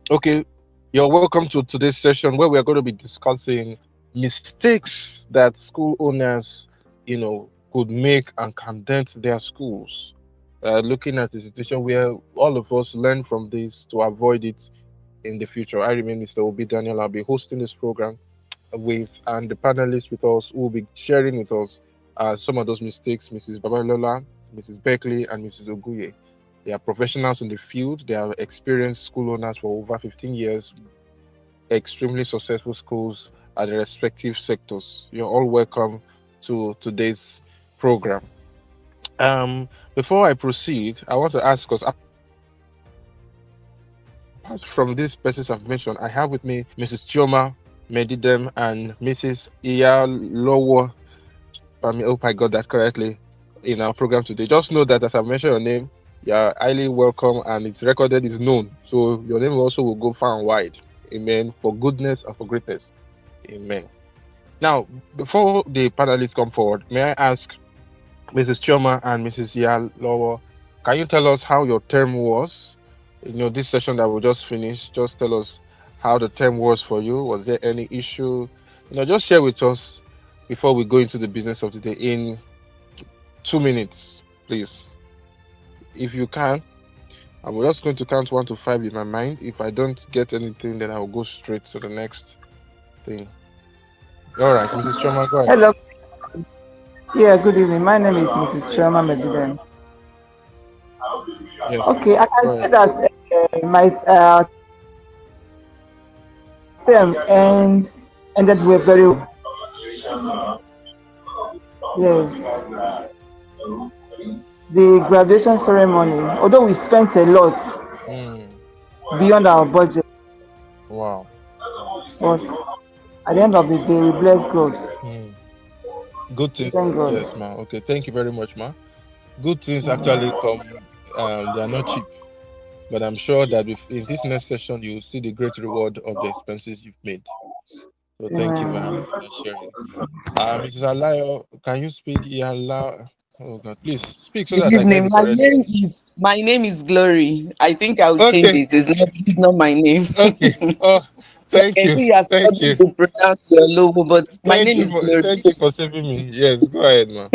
Okay, you're welcome to today's session where we are going to be discussing mistakes that school owners, could make and can dent their schools. Looking at the situation where all of us learn from this to avoid it in the future. I remain Mr. Obi Daniel. I'll be hosting this program with and the panelists with us who will be sharing with us some of those mistakes, Mrs. Babalola, Mrs. Beckley, and Mrs. Oguye. They are professionals in the field. They are experienced school owners for over 15 years, extremely successful schools at their respective sectors. You're all welcome to today's program. Before I proceed, I want to ask us, apart from these persons I've mentioned, I have with me Mrs. Chioma Medidem and Mrs. Iyalowo. I hope I got that correctly in our program today. Just know that as I mentioned your name, you are highly welcome and it's recorded, is known. So your name also will go far and wide. Amen. For goodness and for greatness. Amen. Now, before the panelists come forward, may I ask Mrs. Chioma and Mrs. Yalowo, can you tell us how your term was? This session that we just finished, just tell us how the term was for you. Was there any issue? Just share with us before we go into the business of the day in 2 minutes, please. If you can, I'm just going to count 1 to 5 in my mind. If I don't get anything, then I'll go straight to the next thing. All right, Mrs. Chioma, go ahead. Hello. Yeah, good evening. My name is Mrs. Choma Mediden. Yes, Okay, I can go say ahead. that my term ended with very well. Yes, the graduation ceremony, although we spent a lot Mm, beyond our budget, wow. but at the end of the day, we bless God. Mm. Good We things. thank Yes, God. ma. Okay, thank you very much, ma. Good things actually come. They are not cheap, but I'm sure that in this next session you will see the great reward of the expenses you've made. So thank you, ma, Amen. for sharing. Mrs. Alayo, can you speak? Yeah, oh God, please speak so Good that I get evening. it correctly. My name is Glory. I think I will change Okay, it. It's not my name. okay. Oh, So I thank can you, see you are thank struggling you, to pronounce your logo, but my name is Glory. thank you for saving me. Yes, go ahead, ma.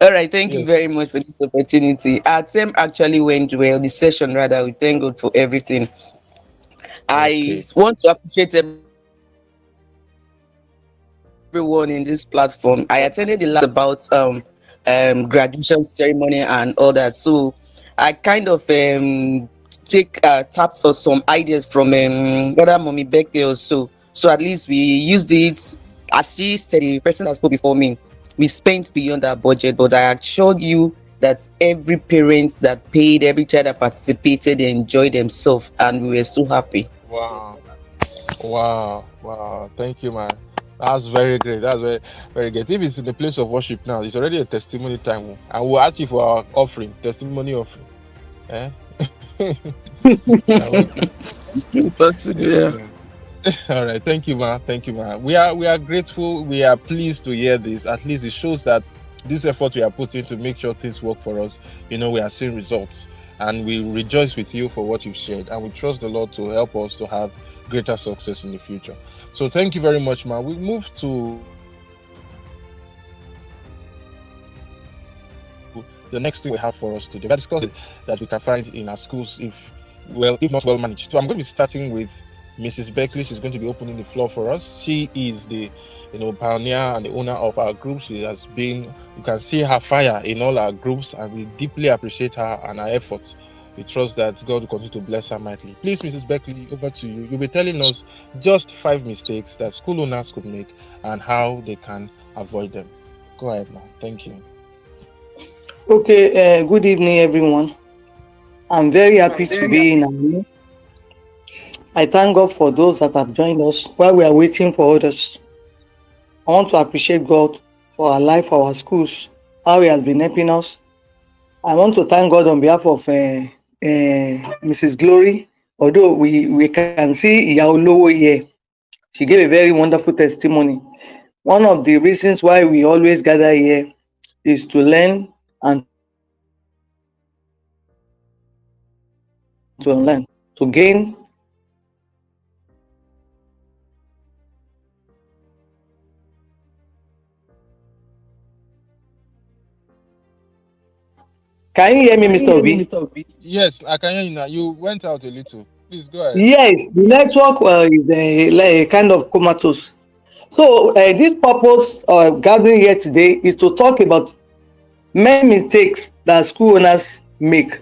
All right, thank you Yes. very much for this opportunity. Our term actually went well, the session rather. We thank God for everything. I Okay. want to appreciate everyone in this platform. I attended the last about graduation ceremony and all that. So I kind of take tap for some ideas from other mommy Becky or so at least we used it. As she said, the person that spoke before me, we spent beyond our budget, but I assured you that every parent that paid, every child that participated, they enjoyed themselves, and we were so happy. Wow. Wow. Wow. Thank you, man. That's very great. That's very, very great. If it's in the place of worship now, it's already a testimony time. Oh. And we'll ask you for our offering, testimony offering. Eh? You're welcome. Yeah. Yes. All right. Thank you, man. Thank you, man. We are grateful. We are pleased to hear this. At least it shows that this effort we are putting to make sure things work for us, we are seeing results. And we rejoice with you for what you've shared. And we trust the Lord to help us to have greater success in the future. So thank you very much, man. We move to the next thing we have for us today. We are discussing mistakes that we can find in our schools if not well managed. So I'm going to be starting with Mrs. Beckley. She's going to be opening the floor for us. She is the pioneer and the owner of our group. She has been, you can see her fire in all our groups, and we deeply appreciate her and her efforts. We trust that God will continue to bless her mightily. Please, Mrs. Beckley, over to you. You'll be telling us just 5 mistakes that school owners could make and how they can avoid them. Go ahead now. Thank you. Okay, good evening, everyone. I'm very happy to be in our room. I thank God for those that have joined us while we are waiting for others. I want to appreciate God for our life, for our schools, how He has been helping us. I want to thank God on behalf of Mrs. Glory. Although we can see Iya Olowo here, she gave a very wonderful testimony. One of the reasons why we always gather here is to learn and to grow. into online to gain. Can you hear me, Mr. Obi? Yes, I can hear you now. You went out a little. Please go ahead. Yes, the network is like kind of comatose. So this purpose gathering here today is to talk about many mistakes that school owners make.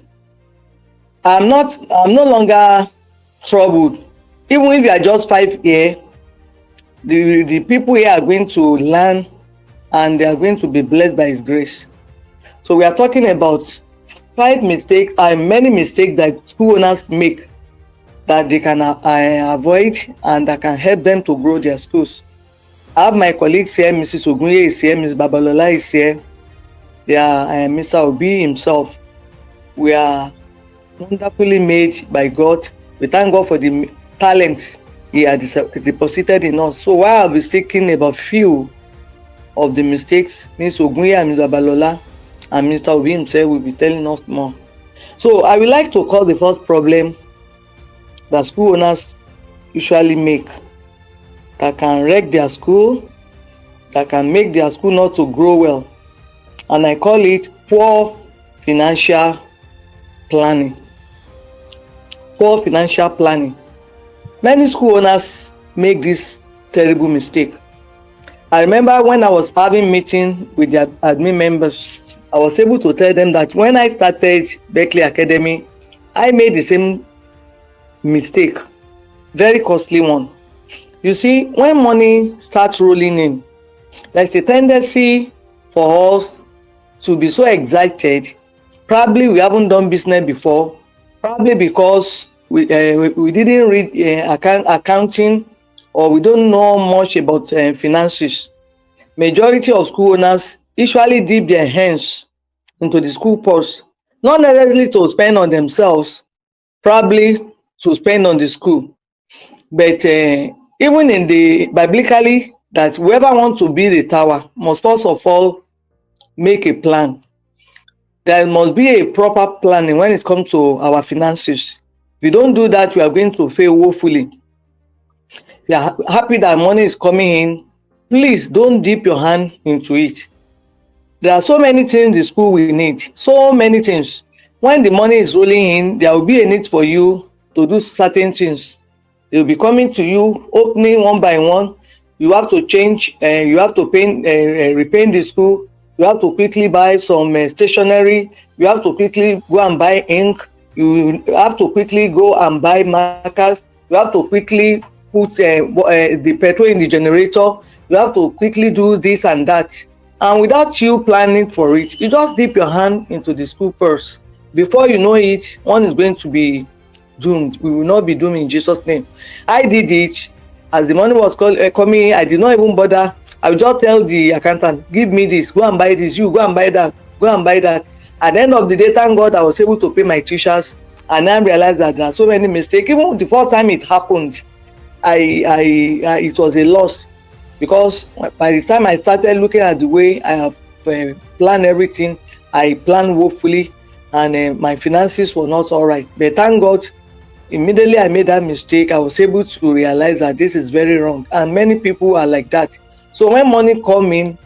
I'm no longer troubled. Even if you are just 5 here, the people here are going to learn and they are going to be blessed by his grace. So we are talking about 5 mistakes and many mistakes that school owners make that they can avoid and that can help them to grow their schools. I have my colleagues here, Mrs. Ogunye is here, Ms. Babalola is here. They are Mr. Obi himself. We are wonderfully made by God. We thank God for the talents He has deposited in us. So while I'll be speaking about few of the mistakes, Ms. Ogunye and Ms. Babalola and Mr. Obi himself will be telling us more. So I would like to call the first problem that school owners usually make that can wreck their school, that can make their school not to grow well. And I call it poor financial planning. Poor financial planning. Many school owners make this terrible mistake. I remember when I was having meeting with the admin members, I was able to tell them that when I started Berkeley Academy, I made the same mistake, very costly one. You see, when money starts rolling in, there's a tendency for us to be so excited. Probably we haven't done business before, probably because we didn't read accounting, or we don't know much about finances. Majority of school owners usually dip their hands into the school purse, not necessarily to spend on themselves, probably to spend on the school. But even in the biblically, that whoever wants to build a tower must first of all make a plan. There must be a proper planning when it comes to our finances. If we don't do that, we are going to fail woefully. We are happy that money is coming in. Please don't dip your hand into it. There are so many things the school will need, so many things. When the money is rolling in, there will be a need for you to do certain things. They will be coming to you, opening one by one. You have to change, you have to paint, repaint the school. You have to quickly buy some stationery. You have to quickly go and buy ink. You have to quickly go and buy markers. You have to quickly put the petrol in the generator. You have to quickly do this and that. And without you planning for it, you just dip your hand into the school purse. Before you know it, one is going to be doomed. We will not be doomed in Jesus' name. I did it. As the money was coming in, I did not even bother. I would just tell the accountant, give me this, go and buy this, you go and buy that, go and buy that. At the end of the day, thank God I was able to pay my teachers, and I realized that there are so many mistakes. Even the first time it happened, it was a loss, because by the time I started looking at the way I have planned everything, I planned woefully, and my finances were not all right. But thank God, immediately I made that mistake, I was able to realize that this is very wrong, and many people are like that. So when money come in,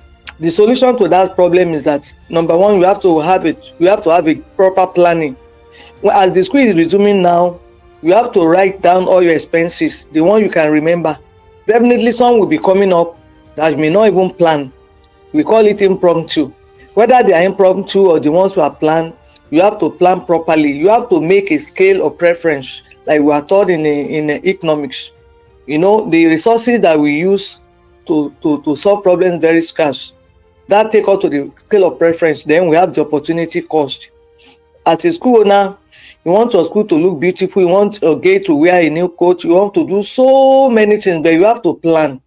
the solution to that problem is that number one, you have to have a proper planning. As the school is resuming now, you have to write down all your expenses, the one you can remember. Definitely some will be coming up that you may not even plan. We call it impromptu. Whether they are impromptu or the ones who are planned, you have to plan properly. You have to make a scale of preference, like we are taught in economics. You know, the resources that we use to solve problems very scarce. That take us to the scale of preference. Then we have the opportunity cost. As a school owner, you want your school to look beautiful, you want your gate to wear a new coat, you want to do so many things, but you have to plan.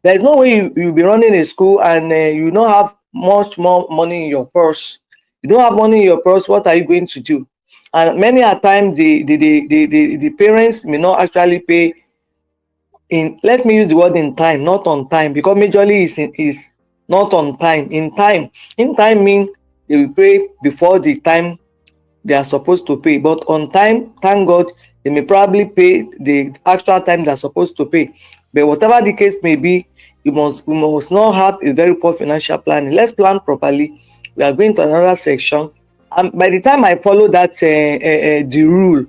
There is no way you'll be running a school and you don't have much more money in your purse. You don't have money in your purse, what are you going to do? And many a time the parents may not actually pay in, let me use the word in time, not on time, because majorly is not on time. In time means they will pay before the time they are supposed to pay. But on time, thank God, they may probably pay the extra time they are supposed to pay. But whatever the case may be, you must not have a very poor financial planning. Let's plan properly. We are going to another section. And by the time I follow that the rule,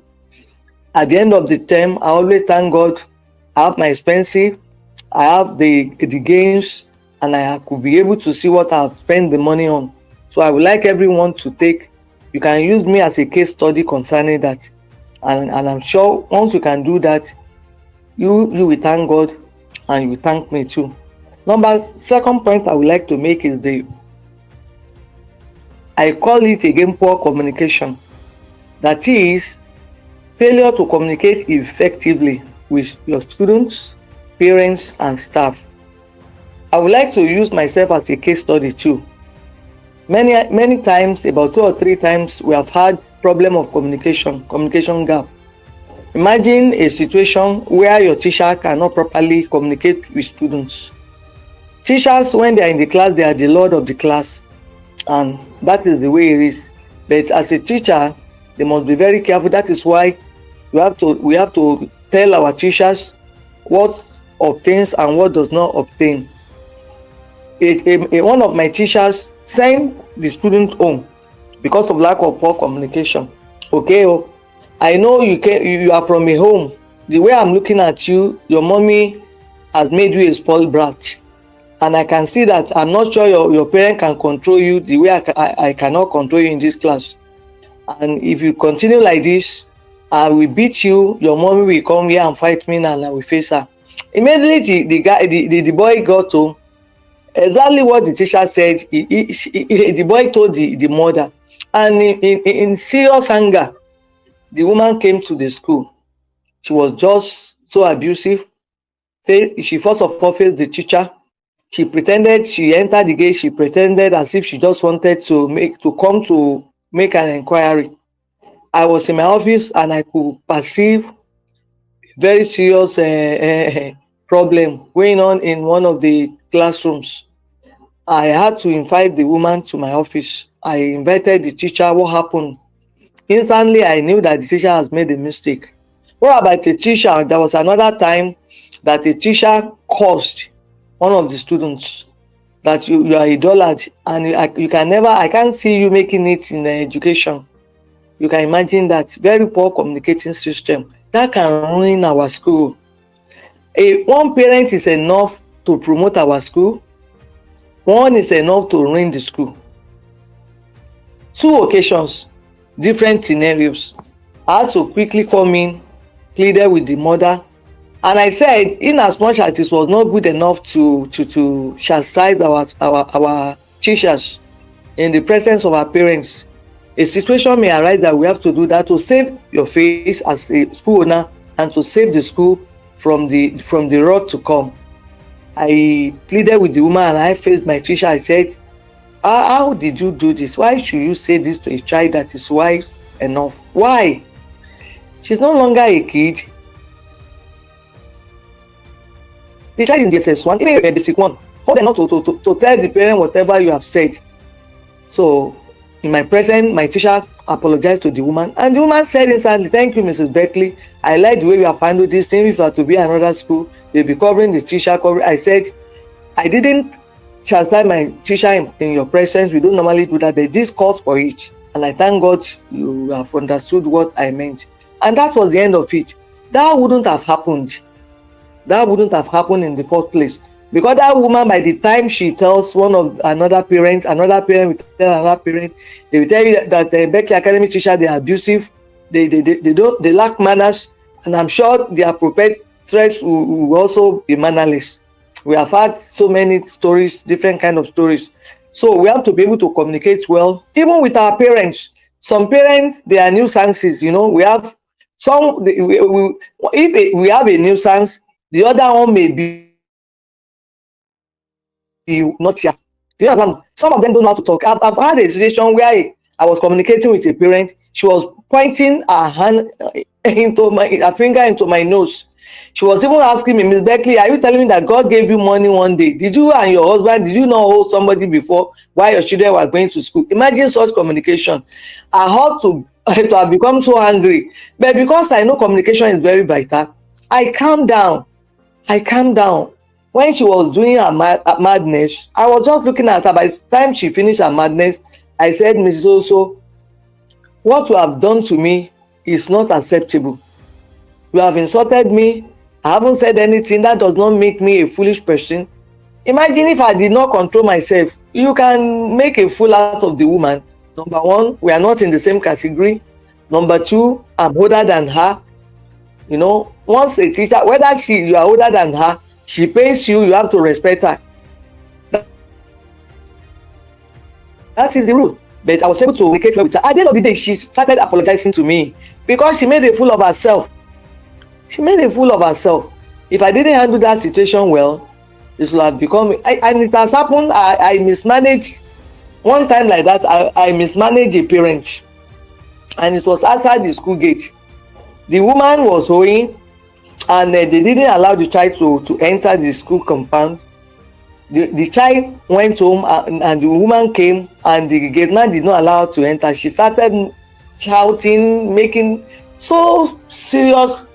at the end of the term, I always thank God. I have my expensive, I have the gains, and I could be able to see what I've spent the money on. So I would like everyone to take. You can use me as a case study concerning that, and I'm sure once you can do that, you will thank God, and you will thank me too. Second point I would like to make is I call it again poor communication. That is failure to communicate effectively with your students, parents, and staff. I would like to use myself as a case study too. Many times, about 2 or 3 times, we have had problem of communication gap. Imagine a situation where your teacher cannot properly communicate with students. Teachers, when they are in the class, they are the lord of the class, and that is the way it is. But as a teacher, they must be very careful. That is why we have to tell our teachers what obtains and what does not obtain. One of my teachers sent the student home because of lack of poor communication. Okay, I know you are from a home. The way I'm looking at you, your mommy has made you a spoiled brat, and I can see that. I'm not sure your parent can control you the way I cannot control you in this class. And if you continue like this, I will beat you. Your mommy will come here and fight me, and I will face her. Immediately, the boy got home. Exactly what the teacher said, the boy told the mother, and in serious anger, the woman came to the school. She was just so abusive. She first of all faced the teacher. She pretended, she entered the gate, she pretended as if she just wanted to make an inquiry. I was in my office, and I could perceive very serious problem going on in one of the classrooms. I had to invite the woman to my office. I invited the teacher. What happened? Instantly, I knew that the teacher has made a mistake. What about the teacher? There was another time that a teacher cursed one of the students that you are a dullard, and I can't see you making it in education. You can imagine that. Very poor communicating system that can ruin our school. One parent is enough to promote our school. One is enough to ruin the school. 2 occasions, different scenarios. I had to quickly come in, pleaded with the mother, and I said, in as much as it was not good enough to chastise our teachers in the presence of our parents, a situation may arise that we have to do that to save your face as a school owner and to save the school from the wrath to come. I pleaded with the woman, and I faced my teacher. I said, how did you do this? Why should you say this to a child that is wise enough? Why? She's no longer a kid. The child in the SS1, even a basic one, hold enough to tell the parent whatever you have said. So in my presence, my teacher apologized to the woman, and the woman said instantly, thank you, Mrs. Beckley. I like the way you have handled this thing. If you are to be another school, they'll be covering the teacher coverage. I said, I didn't chastise my teacher in your presence. We don't normally do that, but this calls for it. And I thank God you have understood what I meant. And that was the end of it. That wouldn't have happened. That wouldn't have happened in the first place. Because that woman, by the time she tells another parent will tell another parent, they will tell you that the Beckley Academy teacher, they are abusive, they lack manners, and I'm sure their perpetrators will also be mannerless. We have had so many stories, different kind of stories. So we have to be able to communicate well, even with our parents. Some parents, they are nuisances. We have some. If we have a nuisance, the other one may be not here. Some of them don't know how to talk. I've had a situation where I was communicating with a parent. She was pointing her hand her finger into my nose. She was even asking me, Miss Beckley, are you telling me that God gave you money one day? Did you and your husband, did you not hold somebody before while your children were going to school? Imagine such communication. I to have become so angry. But because I know communication is very vital, I calm down. I calmed down. When she was doing her madness, I was just looking at her. By the time she finished her madness, I said, Mrs. Oso, what you have done to me is not acceptable. You have insulted me. I haven't said anything. That does not make me a foolish person. Imagine if I did not control myself. You can make a fool out of the woman. Number one, we are not in the same category. Number two, I'm older than her. You know, once a teacher, whether you are older than her, she pays you, you have to respect her. That is the rule. But I was able to communicate well with her. At the end of the day, she started apologizing to me because she made a fool of herself. She made a fool of herself. If I didn't handle that situation well, it would have become, and it has happened. I mismanaged one time like that. I mismanaged a parent, and it was outside the school gate. The woman was owing, and they didn't allow the child to enter the school compound. The child went home, and the woman came, and the gate man did not allow her to enter. She started shouting, making so serious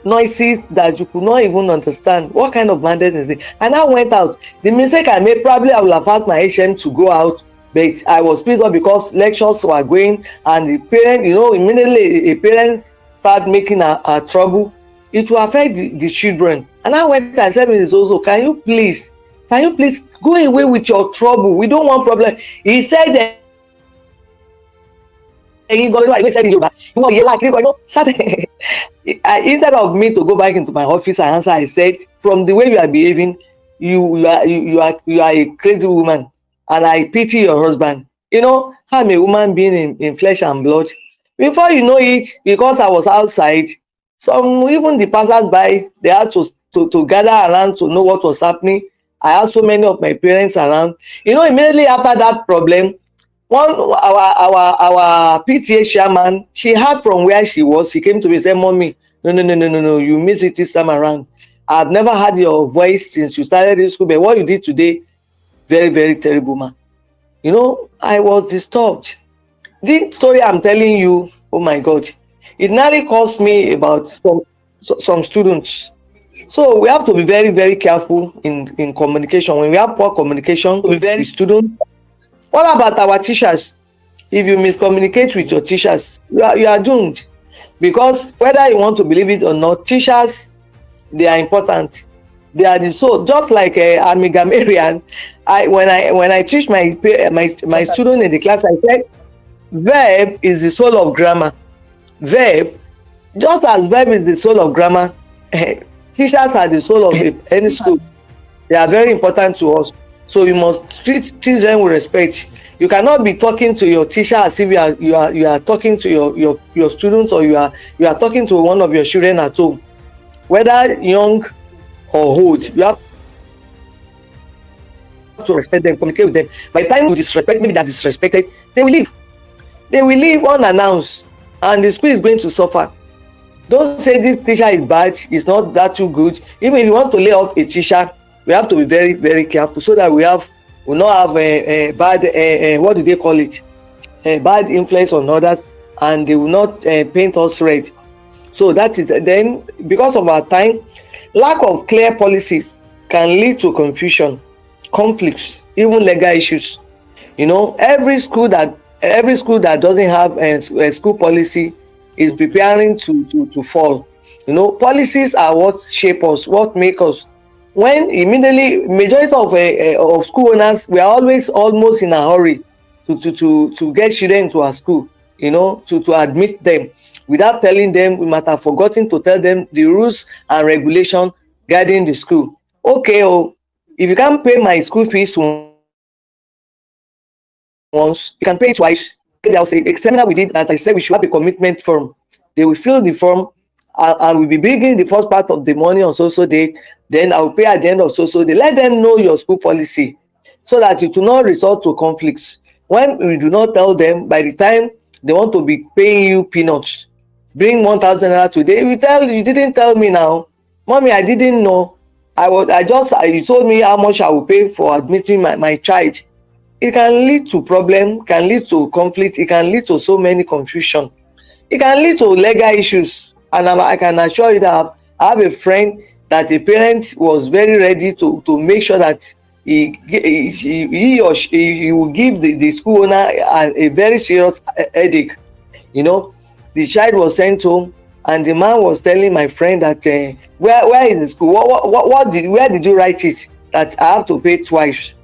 noises that you could not even understand what kind of mandate is this. And I went out. The mistake I made, probably I would have asked my HM to go out, but I was pissed off because lectures were going, and the parent, immediately a parent start making a trouble. It will affect the children. And I went and said, Mrs. Ozo, can you please go away with your trouble? We don't want problem. He said instead of me to go back into my office and answer, I said, from the way you are behaving, you are a crazy woman, and I pity your husband. I'm a woman being in flesh and blood. Before you know it, because I was outside, even the passers-by, they had to gather around to know what was happening. I had so many of my parents around. Immediately after that problem, our PTA chairman, she heard from where she was. She came to me and said, Mommy, no, you missed it this time around. I've never heard your voice since you started this school, but what you did today, very, very terrible, man. I was disturbed. This story I'm telling you, oh my God, it nearly cost me about some students. So we have to be very, very careful in communication. When we have poor communication with very students. What about our teachers? If you miscommunicate with your teachers, you are doomed. Because whether you want to believe it or not, teachers, they are important. They are the soul. Just like I'm a grammarian, when I teach my student in the class, I said, verb is the soul of grammar. Verb, just as verb is the soul of grammar, teachers are the soul of any school. They are very important to us. So you must treat them with respect. You cannot be talking to your teacher as if you are talking to your students, or you are talking to one of your children at home, whether young or old. You have to respect them, communicate with them. By the time you disrespect, maybe that disrespected, they will leave. They will leave unannounced, and the school is going to suffer. Don't say this teacher is bad, it's not that too good. Even if you want to lay off a teacher, we have to be very, very careful so that we will not have a bad, what do they call it? A bad influence on others, and they will not paint us red. So that is, then because of our time, lack of clear policies can lead to confusion, conflicts, even legal issues. Every school that doesn't have a school policy is preparing to fall. Policies are what shape us, what make us. When immediately majority of school owners, we are always almost in a hurry to get children into our school, to admit them without telling them. We might have forgotten to tell them the rules and regulation guiding the school. Okay, if you can't pay my school fees once, you can pay it twice. There was a seminar we did that I said we should have a commitment form. They will fill the form, and we'll be bringing the first part of the money on so date. Then I will pay at the end of so day. Let them know your school policy so that it will not result to conflicts. When we do not tell them, by the time they want to be paying you peanuts, bring 1,000 naira today. You didn't tell me now, Mommy, I didn't know. You told me how much I will pay for admitting my child. It can lead to problem, can lead to conflict, it can lead to so many confusion. It can lead to legal issues. And I can assure you that I have a friend that a parent was very ready to make sure that he or she, he will give the school owner a very serious headache. You know, the child was sent home, and the man was telling my friend that where is the school? Where did you write it that I have to pay twice?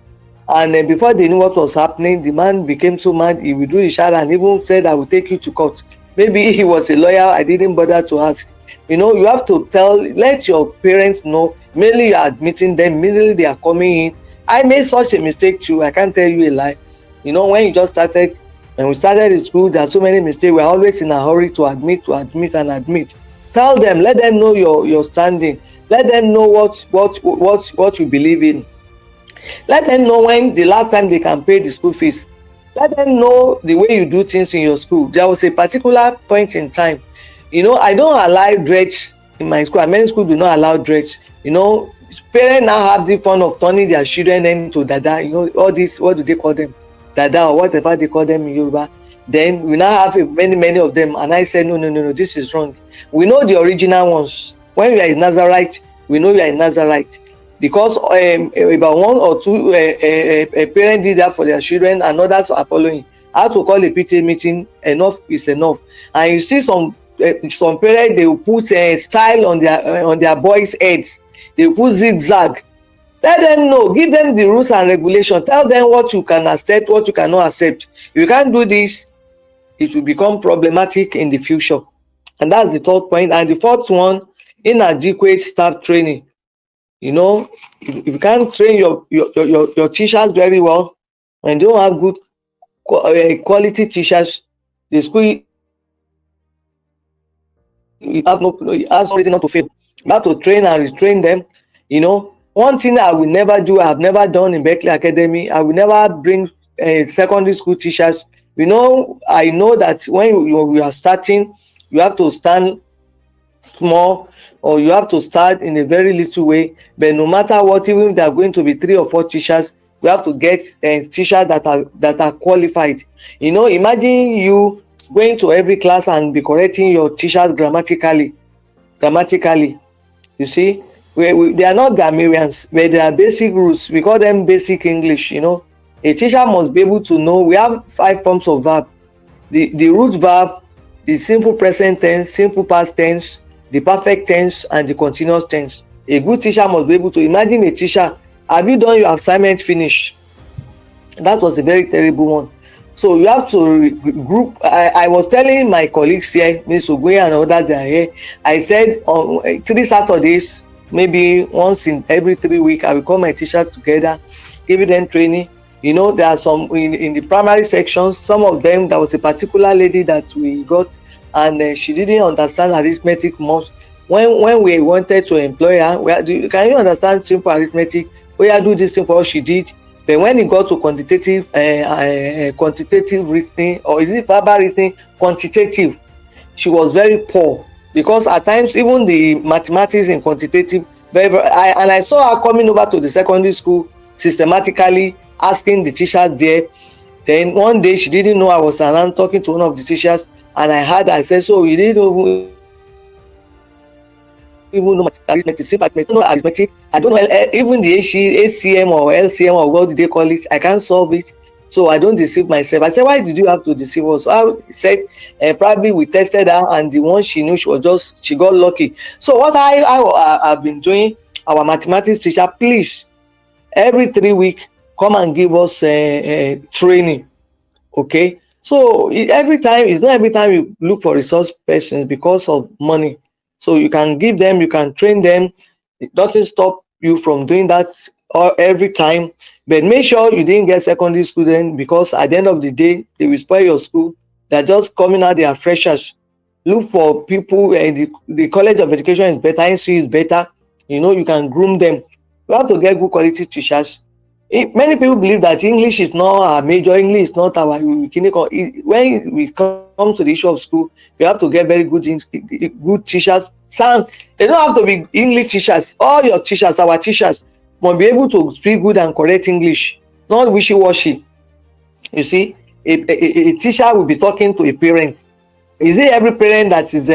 And before they knew what was happening, the man became so mad, he withdrew the child and even said, I will take you to court. Maybe he was a lawyer, I didn't bother to ask. You know, you have to let your parents know, mainly you are admitting them, mainly they are coming in. I made such a mistake too, I can't tell you a lie. You know, when we started in school, there are so many mistakes. We're always in a hurry to admit, and admit. Tell them, let them know your standing. Let them know what you believe in. Let them know when the last time they can pay the school fees. Let them know the way you do things in your school. There was a particular point in time, you know, I don't allow dredge in my school, and many schools do not allow dredge. You know, parents now have the fun of turning their children into dada, you know, all this, what do they call them, dada or whatever they call them in Yoruba. Then we now have many of them, and I said, no, this is wrong. We know the original ones. When you are a Nazarite, we know you are a Nazarite, because about one or two parents did that for their children, and others are following. How to call a PTA meeting, enough is enough. And you see some parents, they will put style on their boys' heads. They will put zigzag. Let them know, give them the rules and regulations, tell them what you can accept, what you cannot accept. If you can't do this, it will become problematic in the future. And that's the third point. And the fourth one, inadequate staff training. You know, if you can't train your teachers very well, and you don't have good quality teachers, the school it has no reason not to fail. You have to train and retrain them. You know, one thing I will never do, I have never done in Berkeley Academy, I will never bring secondary school teachers. You know, I know that when you are starting, you have to stand small, or you have to start in a very little way. But no matter what, even if there are going to be 3 or 4 teachers, you have to get teachers that are qualified. You know, imagine you going to every class and be correcting your teachers grammatically. You see, they are not grammarians, but they are basic rules. We call them basic English. You know, a teacher must be able to know. We have 5 forms of verb: the root verb, the simple present tense, simple past tense, the perfect tense, and the continuous tense. A good teacher must be able to imagine a teacher. Have you done your assignment? Finish. That was a very terrible one. So you have to group. I was telling my colleagues here, Ms. Ogunye and others that are here, I said on 3 Saturdays, maybe once in every 3 weeks, I will call my teachers together, giving them training. You know, there are some in the primary sections, some of them, there was a particular lady that we got, and she didn't understand arithmetic much. When we wanted to employ her, can you understand simple arithmetic? Oh yeah, do this thing for us. She did. But when it got to quantitative reasoning, or is it verbal reasoning, quantitative, she was very poor, because at times even the mathematics in quantitative, and I saw her coming over to the secondary school systematically asking the teachers there. Then one day she didn't know I was around talking to one of the teachers, and I said, so you didn't even know arithmetic, I don't know arithmetic, I don't know even the HCM or LCM or what did they call it, I can't solve it, so I don't deceive myself. I said, why did you have to deceive us? I said, probably we tested her, and the one she knew, she got lucky. So what I've been doing, our mathematics teacher, please, every 3 weeks, come and give us training. Okay, so it's not every time you look for resource persons because of money. So you can give them, you can train them. It doesn't stop you from doing that every time. But make sure you didn't get secondary students, because at the end of the day, they will spoil your school. They're just coming out, they are freshers. Look for people, the College of Education is better, NC is better. You know, you can groom them. You have to get good quality teachers. Many people believe that English is not our major, English is not our clinical. When we come to the issue of school, you have to get very good teachers. Some, they don't have to be English teachers. All your teachers, our teachers, must be able to speak good and correct English, not wishy-washy. You see, a teacher will be talking to a parent. Is it every parent that is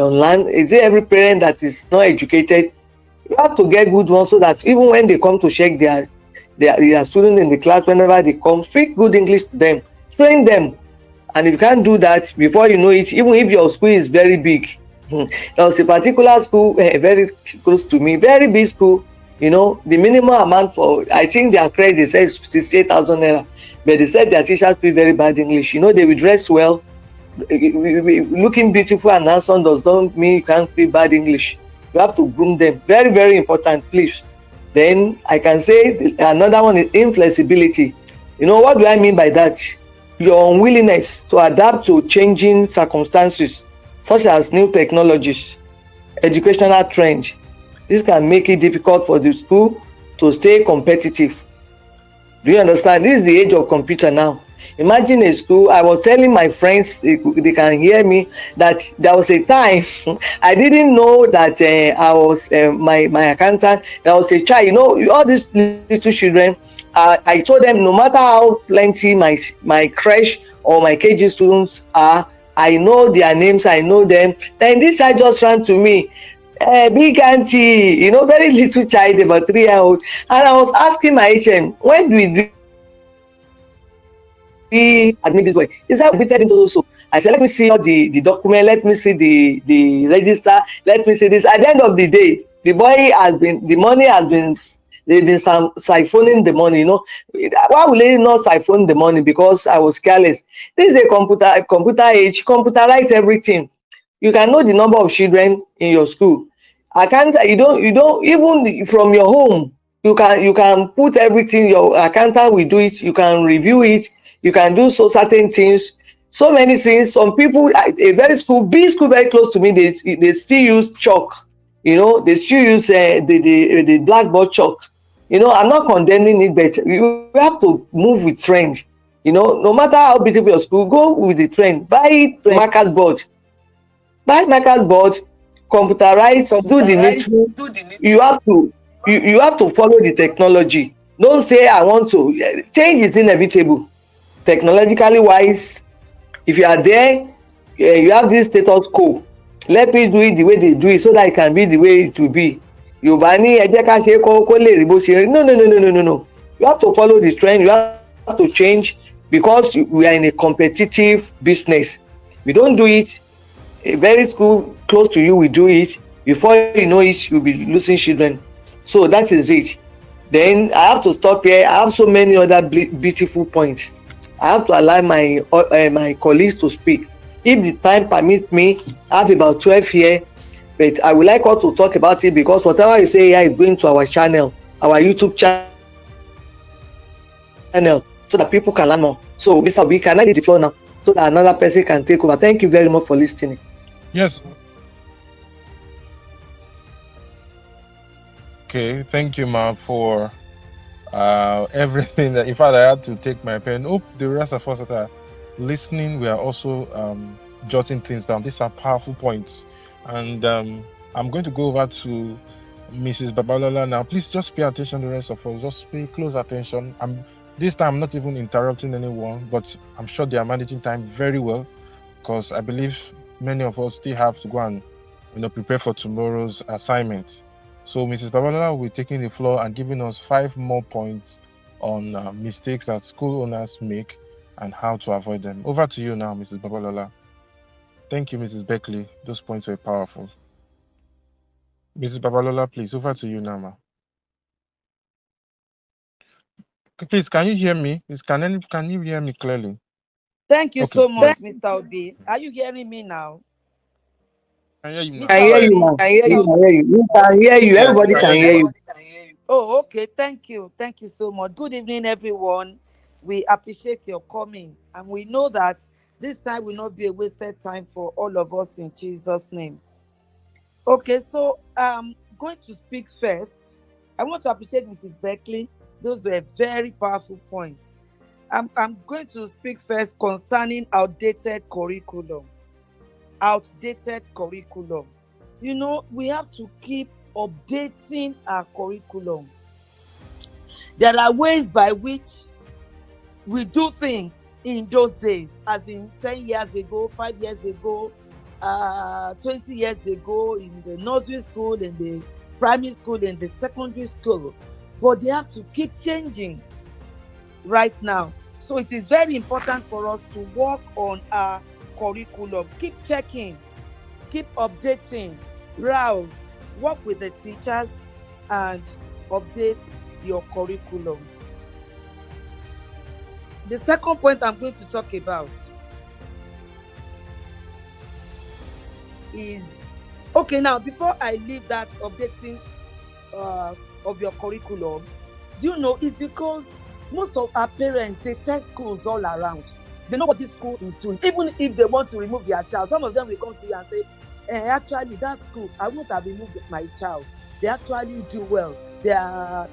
online? Is it every parent that is not educated? You have to get good ones so that even when they come to check their students in the class, whenever they come, speak good English to them, train them. And if you can't do that, before you know it, even if your school is very big, there was a particular school very close to me, very big school. The minimum amount for, I think their credit, they said is 68,000 naira, but they said their teachers speak very bad English. They will dress well. Looking beautiful and handsome does not mean you can't speak bad English. You have to groom them. Very, very important, please. Then I can say another one is inflexibility. What do I mean by that? Your unwillingness to adapt to changing circumstances, such as new technologies, educational trends. This can make it difficult for the school to stay competitive. Do you understand? This is the age of computer now. Imagine a school. I was telling my friends, they can hear me, that there was a time I didn't know that I was my accountant. There was a child, all these little children. I told them, no matter how plenty my creche or my KG students are, I know their names, I know them. Then this child just ran to me, big auntie, very little child, about 3 year old, and I was asking my HM, when do we admit this boy? Is that admitted into so? I said, let me see all the document, let me see the register, let me see this. At the end of the day, the money has been, they've been siphoning the money. Why will they not siphon the money? Because I was careless. This is a computer age, computerize everything. You can know the number of children in your school. I can't, you don't even from your home, you can put everything. Your accountant will do it, you can review it, you can do certain things, so many things. Some people, a big school very close to me, they still use chalk. They still use the blackboard chalk. I'm not condemning it, but you have to move with trend. No matter how beautiful your school, go with the trend. Buy markers board, computerize, do the needful. You have to follow the technology. Don't say I want to. Change is inevitable, technologically wise. If you are there, you have this status quo, let me do it the way they do it so that it can be the way it will be. Yorùbá ní ẹ jẹ́ ká ṣe kó lè rí bó ṣe rí. No. You have to follow the trend, you have to change, because we are in a competitive business. We don't do it, a very school close to you will do it. Before you know it, you'll be losing children. So that is it. Then I have to stop here. I have so many other beautiful points. I have to allow my colleagues to speak. If the time permits me, I have about 12 here, but I would like us to talk about it, because whatever you say here is going to our channel, our YouTube channel, so that people can learn more. So, Mr. Obi, can I leave the floor now so that another person can take over? Thank you very much for listening. Yes. Okay, thank you, ma, for everything. In fact, I had to take my pen. The rest of us that are listening, we are also jotting things down. These are powerful points, and I'm going to go over to Mrs. Babalola now. Please just pay attention. The rest of us, just pay close attention. This time I'm not even interrupting anyone, but I'm sure they are managing time very well, because I believe many of us still have to go and prepare for tomorrow's assignment. So Mrs. Babalola will be taking the floor and giving us 5 more points on mistakes that school owners make and how to avoid them. Over to you now, Mrs. Babalola. Thank you, Mrs. Beckley. Those points were powerful. Mrs. Babalola, please, over to you now, ma. Please, can you hear me? Can you hear me clearly? Thank you so much, Mr. Obi. Are you hearing me now? I hear you. I hear you, man. I hear you. We can hear you. Everybody can hear you. Oh, okay. Thank you. Thank you so much. Good evening, everyone. We appreciate your coming, and we know that this time will not be a wasted time for all of us in Jesus' name. Okay, so I'm going to speak first. I want to appreciate Mrs. Beckley. Those were very powerful points. I'm going to speak first concerning outdated curriculum. Outdated curriculum. We have to keep updating our curriculum. There are ways by which we do things in those days, as in 10 years ago, 5 years ago, 20 years ago, in the nursery school, in the primary school, in the secondary school. But they have to keep changing right now. So it is very important for us to work on our curriculum. Keep checking, keep updating, browse, work with the teachers, and update your curriculum. The second point I'm going to talk about is, okay, now before I leave that updating of your curriculum, do you know, it's because most of our parents, they test schools all around. They know what this school is doing. Even if they want to remove their child, some of them will come to you and say, actually, that school, I won't have removed my child. They actually do well. Their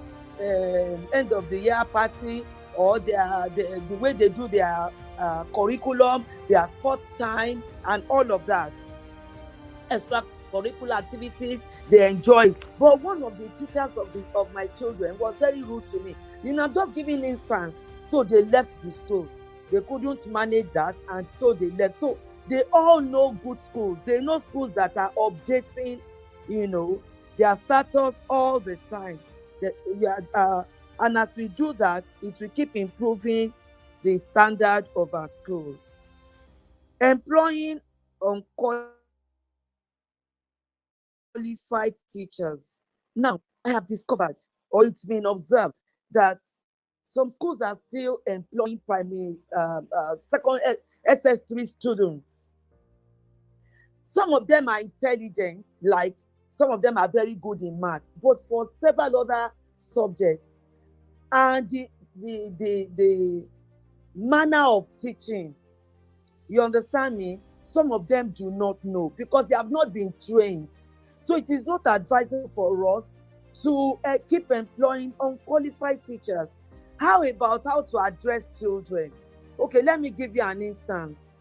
end of the year party, or the way they do their curriculum, their sports time, and all of that, extracurricular activities, they enjoy it. But one of the teachers of my children was very rude to me. I'm just giving instance. So they left the school. They couldn't manage that, and so they left. So they all know good schools. They know schools that are updating, their status all the time. And as we do that, it will keep improving the standard of our schools. Employing unqualified teachers. Now, I have discovered, or it's been observed, that some schools are still employing primary, second SS3 students. Some of them are intelligent, like some of them are very good in maths, but for several other subjects, and the manner of teaching, you understand me, some of them do not know because they have not been trained. So it is not advisable for us to keep employing unqualified teachers. How about how to address children? Okay, let me give you an instance.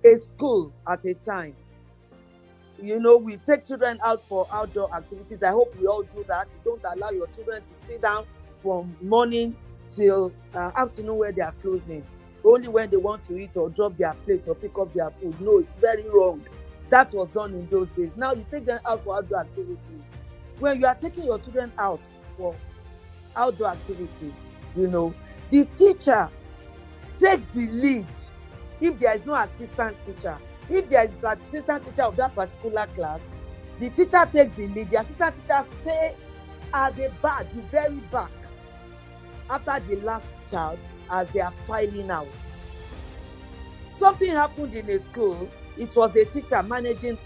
A school at a time. We take children out for outdoor activities. I hope we all do that. You don't allow your children to sit down from morning till afternoon where they are closing. Only when they want to eat or drop their plate or pick up their food. No, it's very wrong. That was done in those days. Now you take them out for outdoor activities. When you are taking your children out for outdoor activities, the teacher takes the lead. If there is no assistant teacher, if there is an assistant teacher of that particular class, the teacher takes the lead. The assistant teacher stay at the back, the very back, after the last child, as they are filing out. Something happened in a school. It was a teacher managing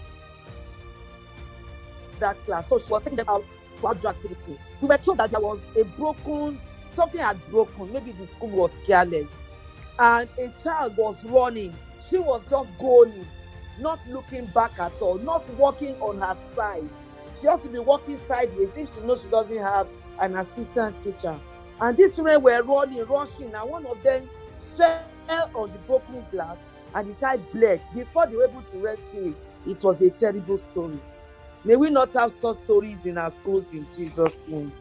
that class, so she was taking them out for outdoor activity. We were told that there was something had broken. Maybe the school was careless, and a child was running. She was just going, not looking back at all, not walking on her side. She ought to be walking sideways if she knows she doesn't have an assistant teacher. And these children were running, rushing, and one of them fell on the broken glass, and the child bled. Before they were able to rescue it, it was a terrible story. May we not have such stories in our schools in Jesus' name.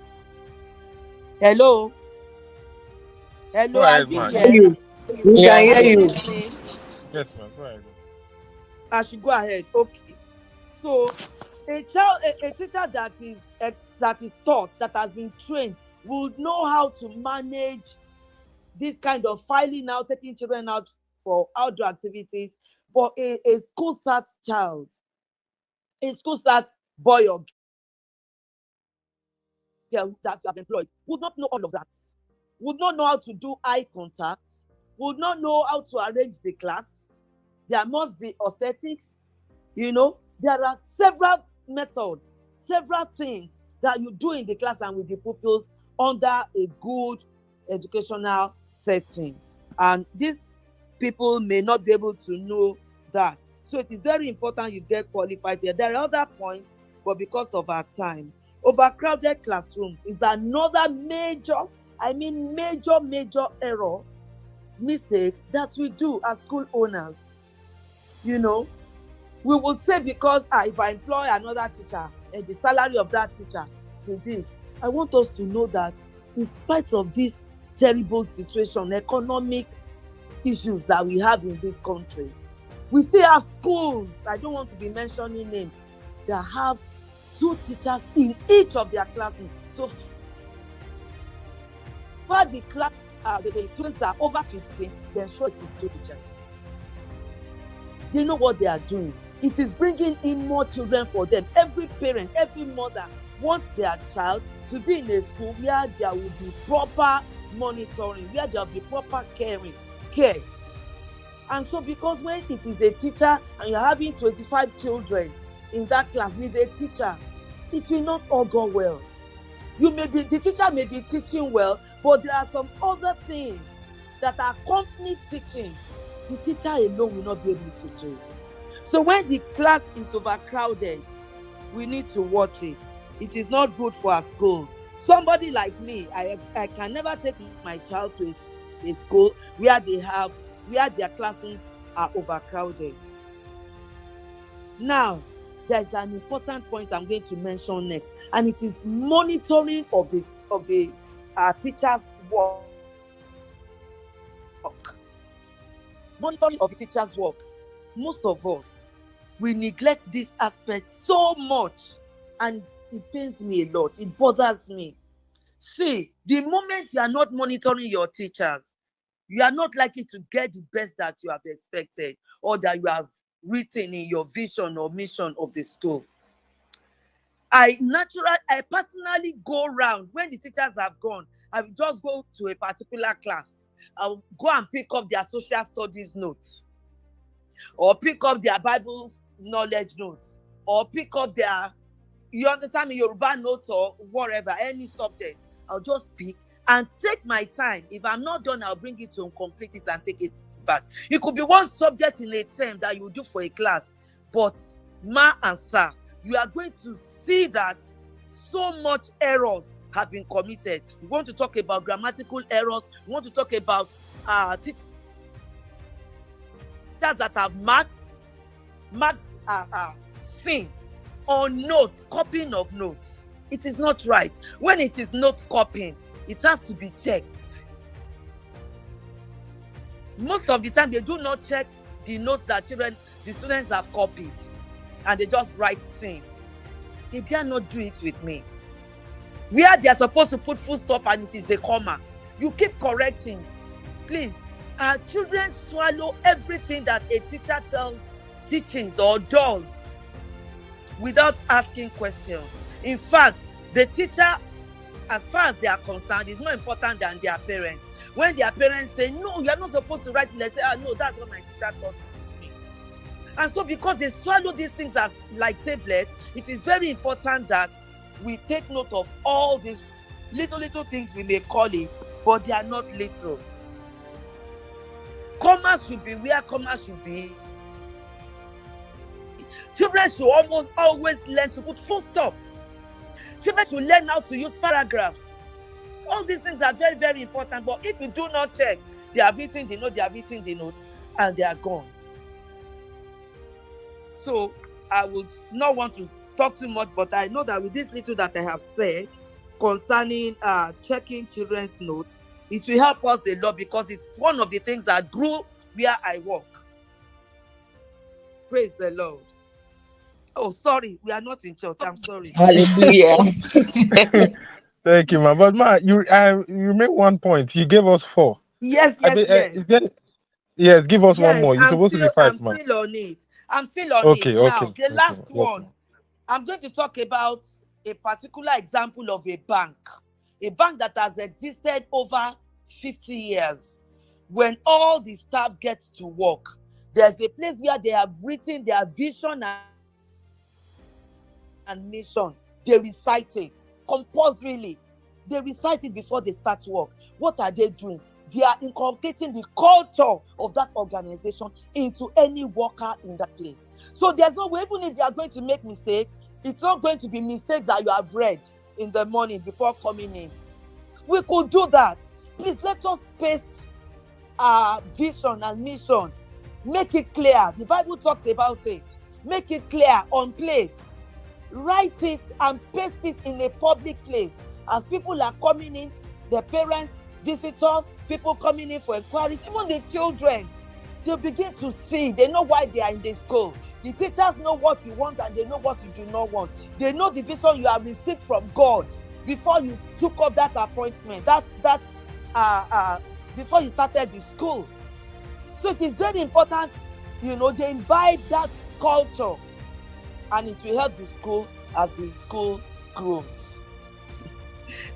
Hello? Go ahead, man. We can hear you. Yes, man. Go ahead. I should go ahead. Okay. So a teacher that is taught, that has been trained, would know how to manage this kind of filing out, taking children out for outdoor activities. But a school sat child, a school sat boy or girl that you have employed, would not know all of that, would not know how to do eye contact, would not know how to arrange the class. There must be aesthetics. There are several methods, several things that you do in the class and with the pupils under a good educational setting. And these people may not be able to know that. So it is very important you get qualified here. There are other points, but because of our time, overcrowded classrooms is another major error, mistakes that we do as school owners. We would say, because if I employ another teacher and the salary of that teacher is this. I want us to know that in spite of this terrible situation, economic issues that we have in this country. We still have schools, I don't want to be mentioning names, that have 2 teachers in each of their classrooms. So for the class, the students are over 15, then sure it is 2 teachers. They know what they are doing. It is bringing in more children for them. Every parent, every mother wants their child to be in a school where there will be proper monitoring, where there will be proper care. And so because when it is a teacher and you're having 25 children in that class with a teacher, it will not all go well. The teacher may be teaching well, but there are some other things that are company teaching. The teacher alone will not be able to do it. So when the class is overcrowded, we need to watch it. It is not good for our schools. Somebody like me, I can never take my child to a school where their classrooms are overcrowded. Now, there's an important point I'm going to mention next, and it is monitoring of the teachers' work. Monitoring of the teachers' work. Most of us, we neglect this aspect so much, and it pains me a lot. It bothers me. See, the moment you are not monitoring your teachers, you are not likely to get the best that you have expected or that you have written in your vision or mission of the school. I personally go around when the teachers have gone. I will just go to a particular class. I'll go and pick up their social studies notes, or pick up their Bible knowledge notes, or pick up their, you understand me, Yoruba notes or whatever, any subject. I'll just pick and take my time. If I'm not done, I'll bring it to complete it and take it back. It could be one subject in a term that you do for a class, but ma and sir, you are going to see that so much errors have been committed. We want to talk about grammatical errors. We want to talk about teachers that have marked sin on notes, copying of notes. It is not right. When it is note copying, it has to be checked. Most of the time, they do not check the notes that the students have copied, and they just write sin. They dare not do it with me. Where they are supposed to put full stop and it is a comma, you keep correcting. Please, our children swallow everything that a teacher teaches or does without asking questions. In fact, the teacher, as far as they are concerned, is more important than their parents. When their parents say, no, you are not supposed to write, they say, no, that's what my teacher taught me. And so because they swallow these things as like tablets, it is very important that we take note of all these little things we may call it, but they are not little. Commas should be where commas should be. Children should almost always learn to put full stop. Children should learn how to use paragraphs. All these things are very, very important. But if you do not check, they have written the notes, and they are gone. So I would not want to talk too much, but I know that with this little that I have said concerning checking children's notes, it will help us a lot, because it's one of the things that grew where I work. Praise the Lord. Oh, sorry, we are not in church. I'm sorry. Hallelujah. Thank you, ma. But ma, you made one point. You gave us 4. Yes. Yes, give us one Yes, more. You're supposed to be 5, ma. I'm still on it. Now, the last one, I'm going to talk about a particular example of a bank that has existed over 50 years. When all the staff gets to work, there's a place where they have written their vision and mission. They recite it compulsorily. They recite it before they start work. What are they doing? They are inculcating the culture of that organization into any worker in that place. So there's no way, even if they are going to make mistakes, it's not going to be mistakes that you have read in the morning before coming in. We could do that. Please, let us paste our vision and mission. Make it clear. The Bible talks about it. Make it clear on plates. Write it and paste it in a public place. As people are coming in, the parents, visitors, people coming in for inquiries, even the children, they begin to see. They know why they are in the school. The teachers know what you want and they know what you do not want. They know the vision you have received from God before you took up that appointment, before you started the school. So it is very important, they imbibe that culture, and it will help the school as the school grows.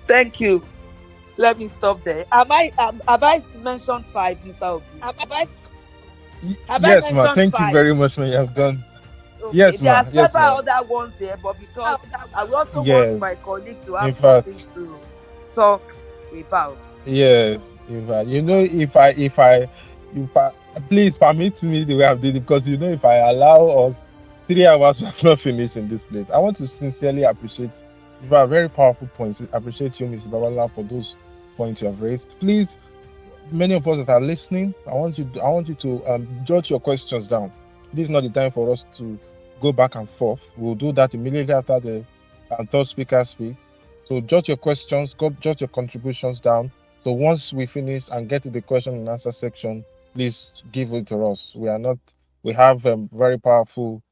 Thank you. Let me stop there. Have I mentioned 5, Mr. Obi? Have I Yes, ma. mentioned Thank you 5? very much, ma. You have done. Okay. Yes, There ma. are Yes, several ma. other ones here, but because I also Yes. want my colleague to In have fact, something to talk about. yes. In fact, if I, please permit me the way I've did it, because if I allow us 3 hours, we have not finished in this place. I want to sincerely appreciate. You have very powerful points. Appreciate you, Mrs. Babala, for those points you have raised. Please, many of us that are listening, I want you to jot your questions down. This is not the time for us to go back and forth. We'll do that immediately after the third speaker speaks. So jot your questions, jot your contributions down. So once we finish and get to the question and answer section, please give it to us. We have very powerful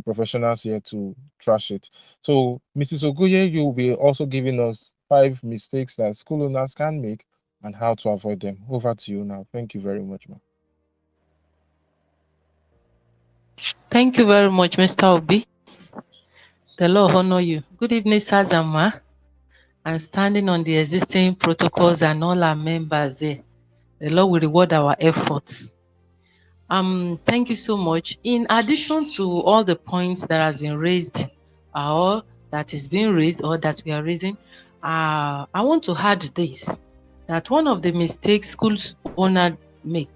professionals here to trash it. So Mrs. Oguye, you'll be also giving us 5 mistakes that school owners can make and how to avoid them. Over to you now. Thank you very much, ma'am. Thank you very much, Mr. Obi. The Lord honor you. Good evening, sirs and ma. I'm standing on the existing protocols and all our members there. The Lord will reward our efforts. Thank you so much. In addition to all the points that has been raised, or that is being raised, or that we are raising, I want to add this: that one of the mistakes schools owners make,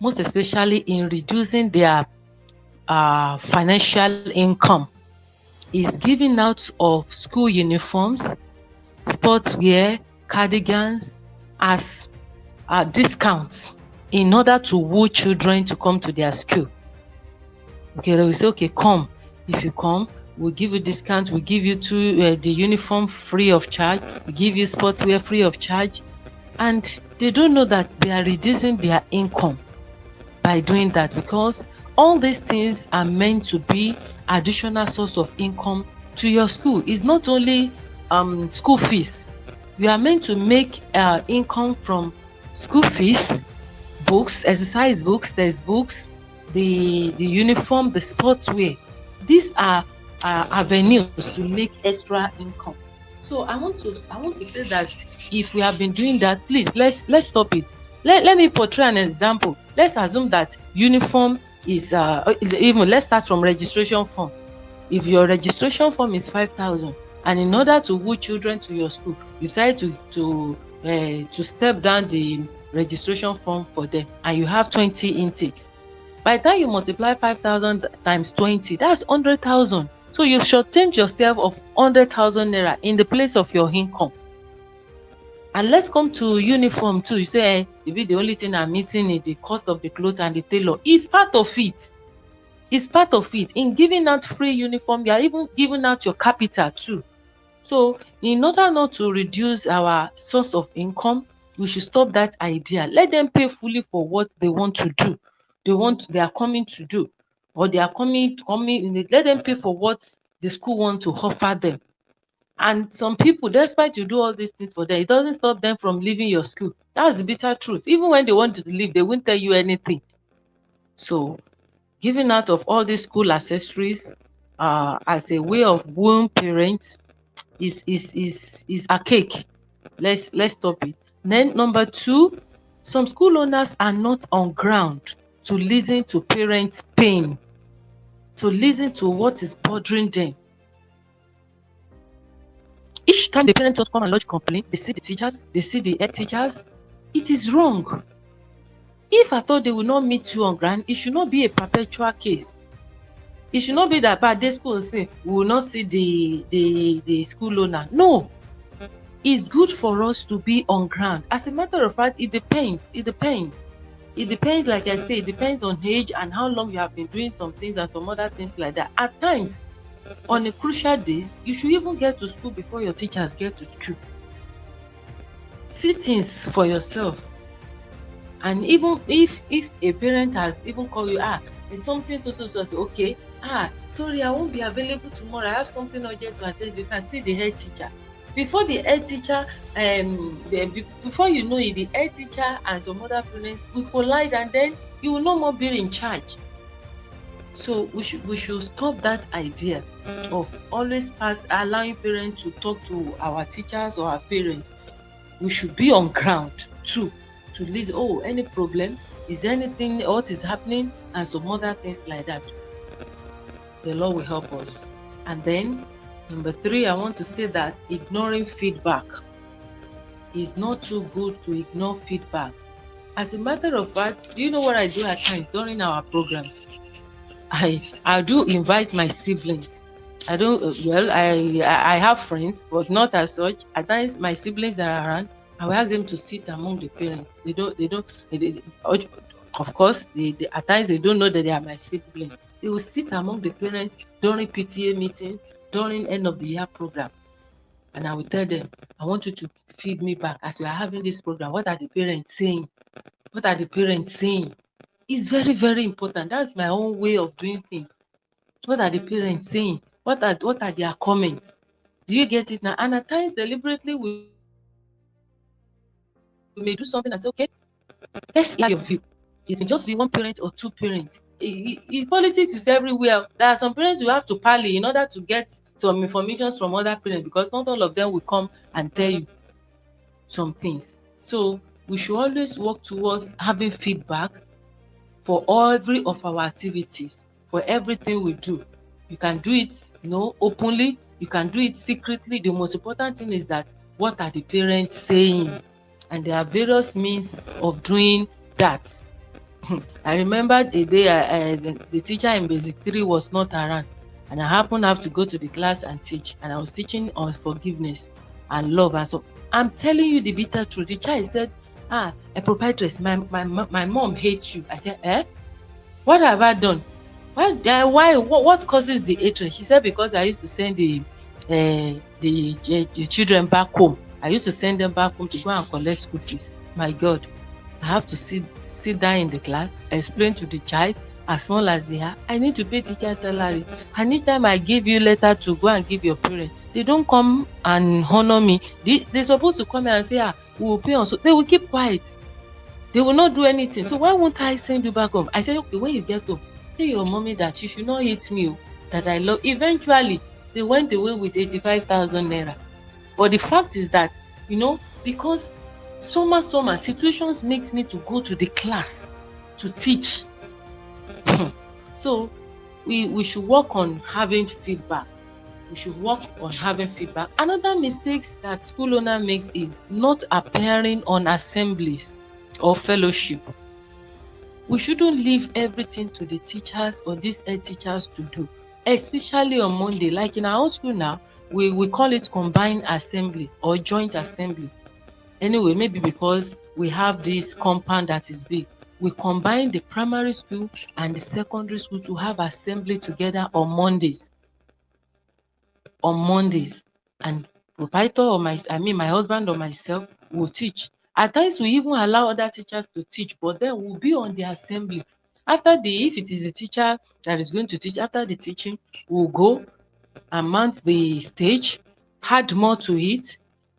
most especially in reducing their financial income, is giving out of school uniforms, sportswear, cardigans as discounts in order to woo children to come to their school. Okay, they will say, okay, come. If you come, we'll give you discount. We'll give you the uniform free of charge. We give you sportswear free of charge. And they don't know that they are reducing their income by doing that, because all these things are meant to be additional source of income to your school. It's not only school fees. We are meant to make income from school fees, books, exercise books, textbooks, the uniform, the sportswear. These are avenues to make extra income. So I want to say that if we have been doing that, please let's stop it. Let me portray an example. Let's assume that uniform is even let's start from registration form. If your registration form is 5,000, and in order to woo children to your school, you decide to step down the registration form for them, and you have 20 intakes. By the time you multiply 5,000 times 20, that's 100,000. So you've shortchanged yourself of 100,000 naira in the place of your income. And let's come to uniform too. You say, maybe the only thing I'm missing is the cost of the clothes and the tailor. It's part of it. It's part of it. In giving out free uniform, you are even giving out your capital too. So in order not to reduce our source of income, we should stop that idea. Let them pay fully for what they want to do. They are coming to do, or they are coming. Let them pay for what the school wants to offer them. And some people, despite you do all these things for them, it doesn't stop them from leaving your school. That's the bitter truth. Even when they want to leave, they won't tell you anything. So giving out of all these school accessories as a way of wooing parents is archaic. Let's stop it. Then number 2, some school owners are not on ground to listen to parents' pain, to listen to what is bothering them. Each time the parents just come and lodge complaint, they see the teachers, they see the head teachers. It is wrong. If I thought they will not meet you on ground, it should not be a perpetual case. It should not be that by day school say we will not see the school owner. No. It's good for us to be on ground. As a matter of fact, it depends. It depends. It depends, like I say, it depends on age and how long you have been doing some things and some other things like that. At times, on a crucial days, you should even get to school before your teachers get to school. see things for yourself. And even if a parent has even called you, it's something so, okay, sorry, I won't be available tomorrow, I have something urgent to attend, you can see the head teacher. Before the head teacher, before you know it, the head teacher and some other parents will collide, and then you will no more be in charge. So we should stop that idea of always allowing parents to talk to our teachers or our parents. We should be on ground too, to listen. Oh, any problem? Is there anything? What is happening? And some other things like that. The Lord will help us. And then, number 3, I want to say that ignoring feedback is not too good to ignore feedback. As a matter of fact, do you know what I do at times during our programs? I do invite my siblings. I don't. Well, I have friends, but not as such. At times, my siblings are around. I will ask them to sit among the parents. They don't. Of course, at times they don't know that they are my siblings. They will sit among the parents during PTA meetings, during end of the year program, and I will tell them, I want you to feed me back as we are having this program. What are the parents saying? What are the parents saying? It's very, very important. That's my own way of doing things. What are the parents saying? What are their comments? Do you get it now? And at times, deliberately, we may do something and say, okay, let's hear your view. It may just be one parent or two parents. Politics is everywhere. There are some parents who have to parley in order to get some information from other parents, because not all of them will come and tell you some things. So we should always work towards having feedback for every of our activities, for everything we do. You can do it, openly. You can do it secretly. The most important thing is that what are the parents saying? And there are various means of doing that. I remember the day the teacher in Basic 3 was not around, and I happened to have to go to the class and teach, and I was teaching on forgiveness and love. And so I'm telling you the bitter truth. The child said, a proprietress, my mom hates you. I said, what have I done? Why? What causes the hatred? She said, because I used to send the children back home. I used to send them back home to go and collect school fees. My God, I have to sit down in the class, explain to the child, as small as they are, I need to pay teacher salary. Anytime I give you letter to go and give your parents, they don't come and honor me. They're supposed to come here and say, we will pay on. So they will keep quiet. They will not do anything. So why won't I send you back home? I said, okay, when you get home, tell your mommy that she should not hate me, that I love. Eventually, they went away with 85,000 naira. But the fact is that, because summer situations makes me to go to the class to teach. So we should work on having feedback. We should work on having feedback. Another mistake that school owner makes is not appearing on assemblies or fellowship. We shouldn't leave everything to the teachers or these head teachers to do, especially on Monday. Like in our own school now, we call it combined assembly or joint assembly. Anyway, maybe because we have this compound that is big, we combine the primary school and the secondary school to have assembly together on Mondays. And proprietor or my husband or myself will teach. At times we even allow other teachers to teach, but then we'll be on the assembly. If it is a teacher that is going to teach, after the teaching, we'll go and mount the stage, add more to it,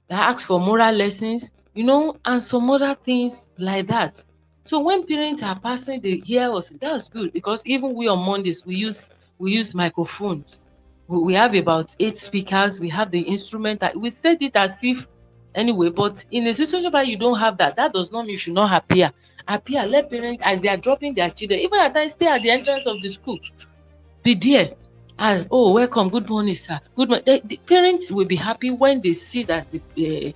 ask for moral lessons, and some other things like that. So when parents are passing, they hear us. That's good, because even we on Mondays we use microphones. We have about 8 speakers. We have the instrument. We set it as if anyway. But in a situation where you don't have that, that does not mean you should not appear. Let parents, as they are dropping their children, even at times stay at the entrance of the school, be there. Welcome, good morning, sir. Good morning. The parents will be happy when they see that the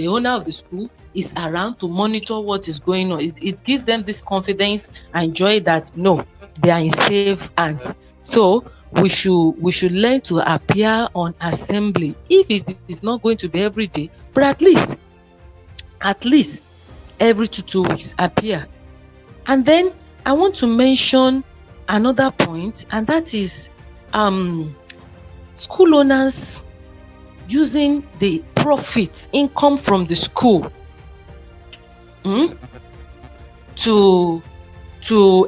owner of the school is around to monitor what is going on. It gives them this confidence and joy that no, they are in safe hands. So we should learn to appear on assembly. If it is not going to be every day, but at least every 2 weeks appear. And then I want to mention another point, and that is school owners using the profits, income from the school, to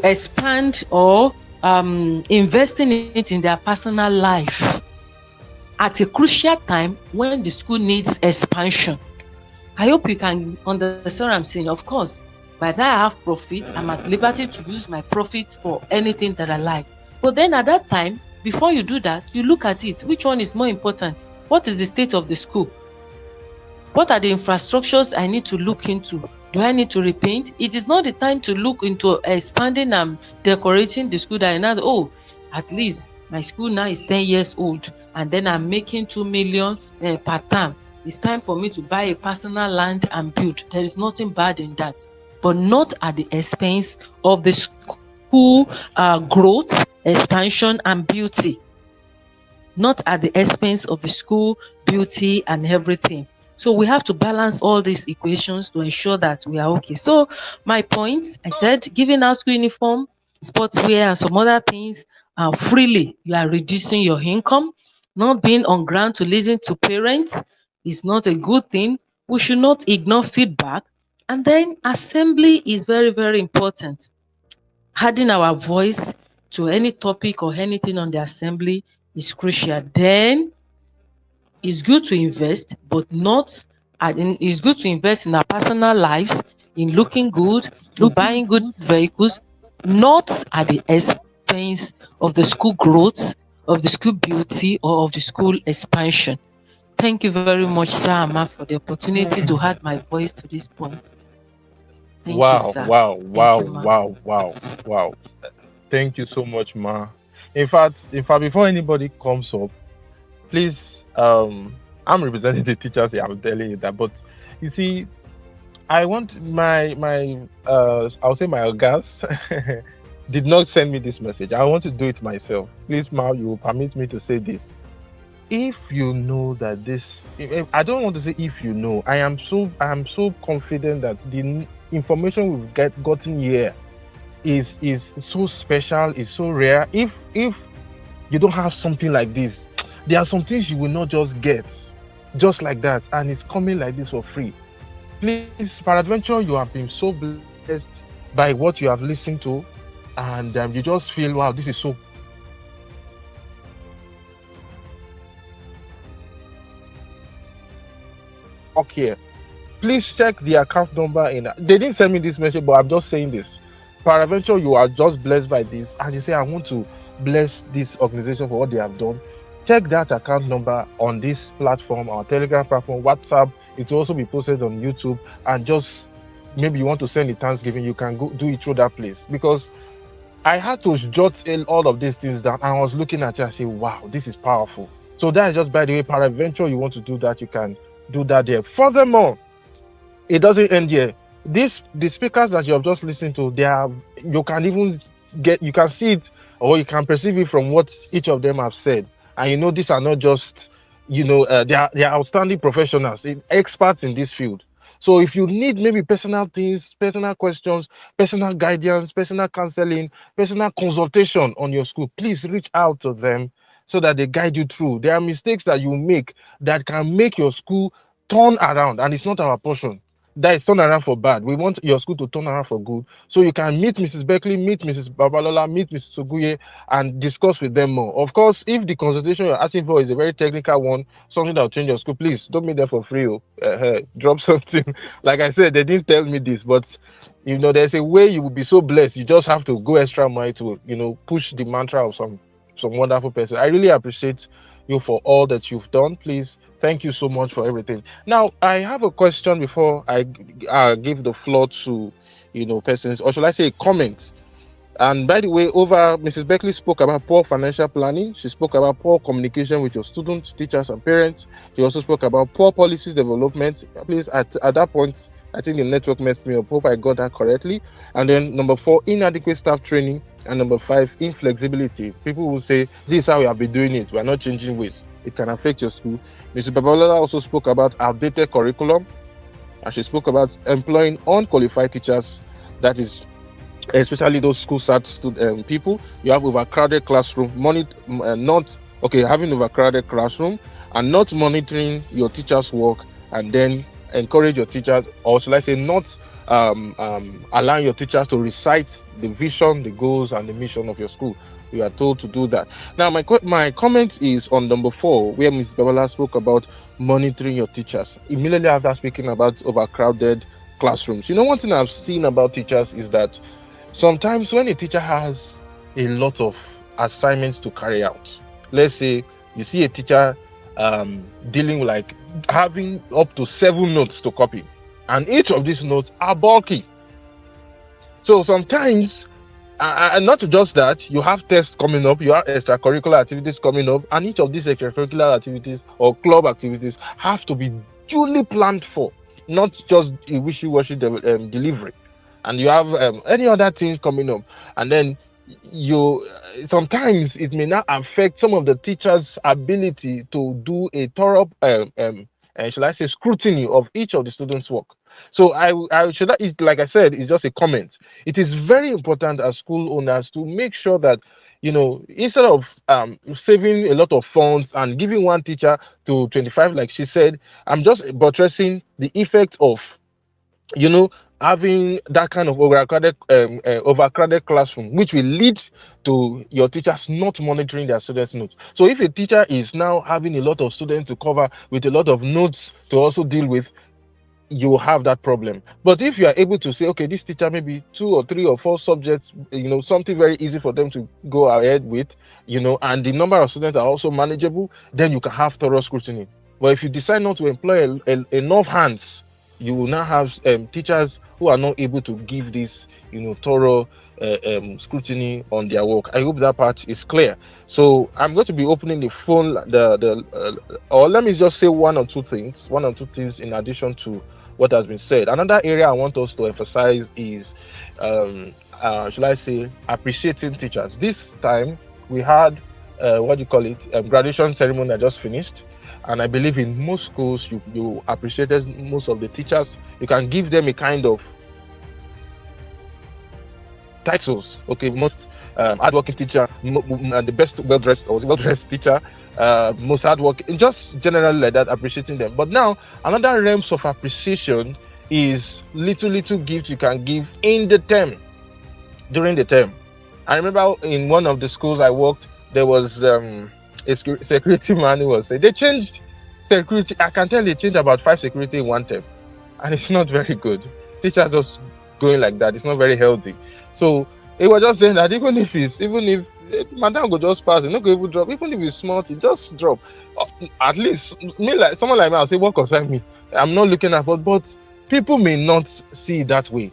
expand or investing it in their personal life at a crucial time when the school needs expansion. I hope you can understand what I'm saying. Of course, by that I have profit, I'm at liberty to use my profit for anything that I like. But then at that time, before you do that, you look at it. Which one is more important? What is the state of the school? What are the infrastructures I need to look into? Do I need to repaint? It is not the time to look into expanding and decorating the school that I know, at least my school now is 10 years old and then I'm making 2 million per term. It's time for me to buy a personal land and build. There is nothing bad in that, but not at the expense of the school growth, expansion, and beauty. Not at the expense of the school beauty and everything. So we have to balance all these equations to ensure that we are okay. So my points, I said, giving out school uniform, sportswear, and some other things freely, you are reducing your income. Not being on ground to listen to parents is not a good thing. We should not ignore feedback. And then assembly is very, very important. Adding our voice to any topic or anything on the assembly is crucial. Then it's good to invest, but not it's good to invest in our personal lives, in looking good, in buying good vehicles, not at the expense of the school growth, of the school beauty, or of the school expansion. Thank you very much, Sir Ama, for the opportunity to add my voice to this point. Thank you, sir. Wow. Thank you so much, Ma. In fact, before anybody comes up, please, I'm representing the teachers here, I'm telling you that, but you see, I want I'll say my guys did not send me this message. I want to do it myself. Please, Ma, you will permit me to say this. If you know that I don't want to say if you know, I am so confident that the information we've gotten here is so special, is so rare. If you don't have something like this, there are some things you will not just get just like that, and it's coming like this for free. Please, peradventure, you have been so blessed by what you have listened to, and you just feel, wow, this is so okay. Please check the account number they didn't send me this message, but I'm just saying this. Peradventure, you are just blessed by this, and you say, I want to bless this organization for what they have done. Check that account number on this platform, our Telegram platform, WhatsApp. It will also be posted on YouTube. And just maybe you want to send a Thanksgiving, you can go do it through that place. Because I had to jot all of these things down. And I was looking at it and say, wow, this is powerful. So that is just, by the way, peradventure you want to do that, you can do that there. Furthermore, it doesn't end here. The speakers that you have just listened to, you can see it, or you can perceive it from what each of them have said. And these are not just, they are outstanding professionals, experts in this field. So if you need maybe personal things, personal questions, personal guidance, personal counseling, personal consultation on your school, please reach out to them so that they guide you through. There are mistakes that you make that can make your school turn around, and it's not our portion. That is turn around for bad. We want your school to turn around for good. So you can meet Mrs. Beckley, meet Mrs. Babalola, meet Mrs. Suguye, and discuss with them more. Of course, if the consultation you're asking for is a very technical one, something that will change your school, please don't meet them for free. Drop something. Like I said, they didn't tell me this, but there's a way you will be so blessed. You just have to go extra mile to push the mantra of some wonderful person. I really appreciate you for all that you've done. Please, thank you so much for everything. Now, I have a question before I give the floor to, persons, or should I say comments. And by the way, Mrs. Beckley spoke about poor financial planning. She spoke about poor communication with your students, teachers, and parents. She also spoke about poor policies development. Please, at that point, I think the network messed me up. Hope I got that correctly. And then number 4, inadequate staff training. And number 5, inflexibility. People will say, this is how we have been doing it. We are not changing ways. It can affect your school. Mrs. Babalola also spoke about outdated curriculum. And she spoke about employing unqualified teachers. That is, especially those school SAT people. You have overcrowded classroom. Having overcrowded classroom. and not monitoring your teachers' work, and then encourage your teachers, or should I say, not allowing your teachers to recite the vision, the goals, and the mission of your school. You are told to do that. Now, my comment is on number 4, where Ms. Babala spoke about monitoring your teachers. Immediately after speaking about overcrowded classrooms, one thing I've seen about teachers is that sometimes when a teacher has a lot of assignments to carry out, let's say you see a teacher dealing with like having up to 7 notes to copy, and each of these notes are bulky. So sometimes, and not just that, you have tests coming up, you have extracurricular activities coming up, and each of these extracurricular activities or club activities have to be duly planned for, not just a wishy-washy delivery. And you have any other things coming up, and then you sometimes it may not affect some of the teachers' ability to do a thorough shall I say, scrutiny of each of the students' work. So I should not, it's like I said, it's just a comment. It is very important as school owners to make sure that instead of saving a lot of funds and giving one teacher to 25, like she said, I'm just buttressing the effect of having that kind of overcrowded classroom, which will lead to your teachers not monitoring their students' notes. So if a teacher is now having a lot of students to cover with a lot of notes to also deal with, you will have that problem. But if you are able to say, okay, this teacher maybe 2 or 3 or 4 subjects, something very easy for them to go ahead with, and the number of students are also manageable, then you can have thorough scrutiny. But if you decide not to employ enough hands, you will now have teachers who are not able to give this, thorough scrutiny on their work. I hope that part is clear. So I'm going to be opening the phone, or let me just say one or two things in addition to what has been said. Another area I want us to emphasize is, should I say, appreciating teachers. This time we had, graduation ceremony that just finished. And I believe in most schools, you appreciated most of the teachers. You can give them a kind of titles. Okay, most hardworking teacher, the best well-dressed teacher, most hardworking, just generally like that, appreciating them. But now, another realms of appreciation is little gifts you can give in the term, during the term. I remember in one of the schools I worked, there was a security man who was saying they changed security. I can tell they changed about 5 security in one term, and it's not very good. Teachers just going like that, it's not very healthy. So he was just saying that even if madam go just pass, not go even drop, even if it's small, it just drop. At least me, like someone like me, I'll say what concern me. I'm not looking at, but people may not see it that way.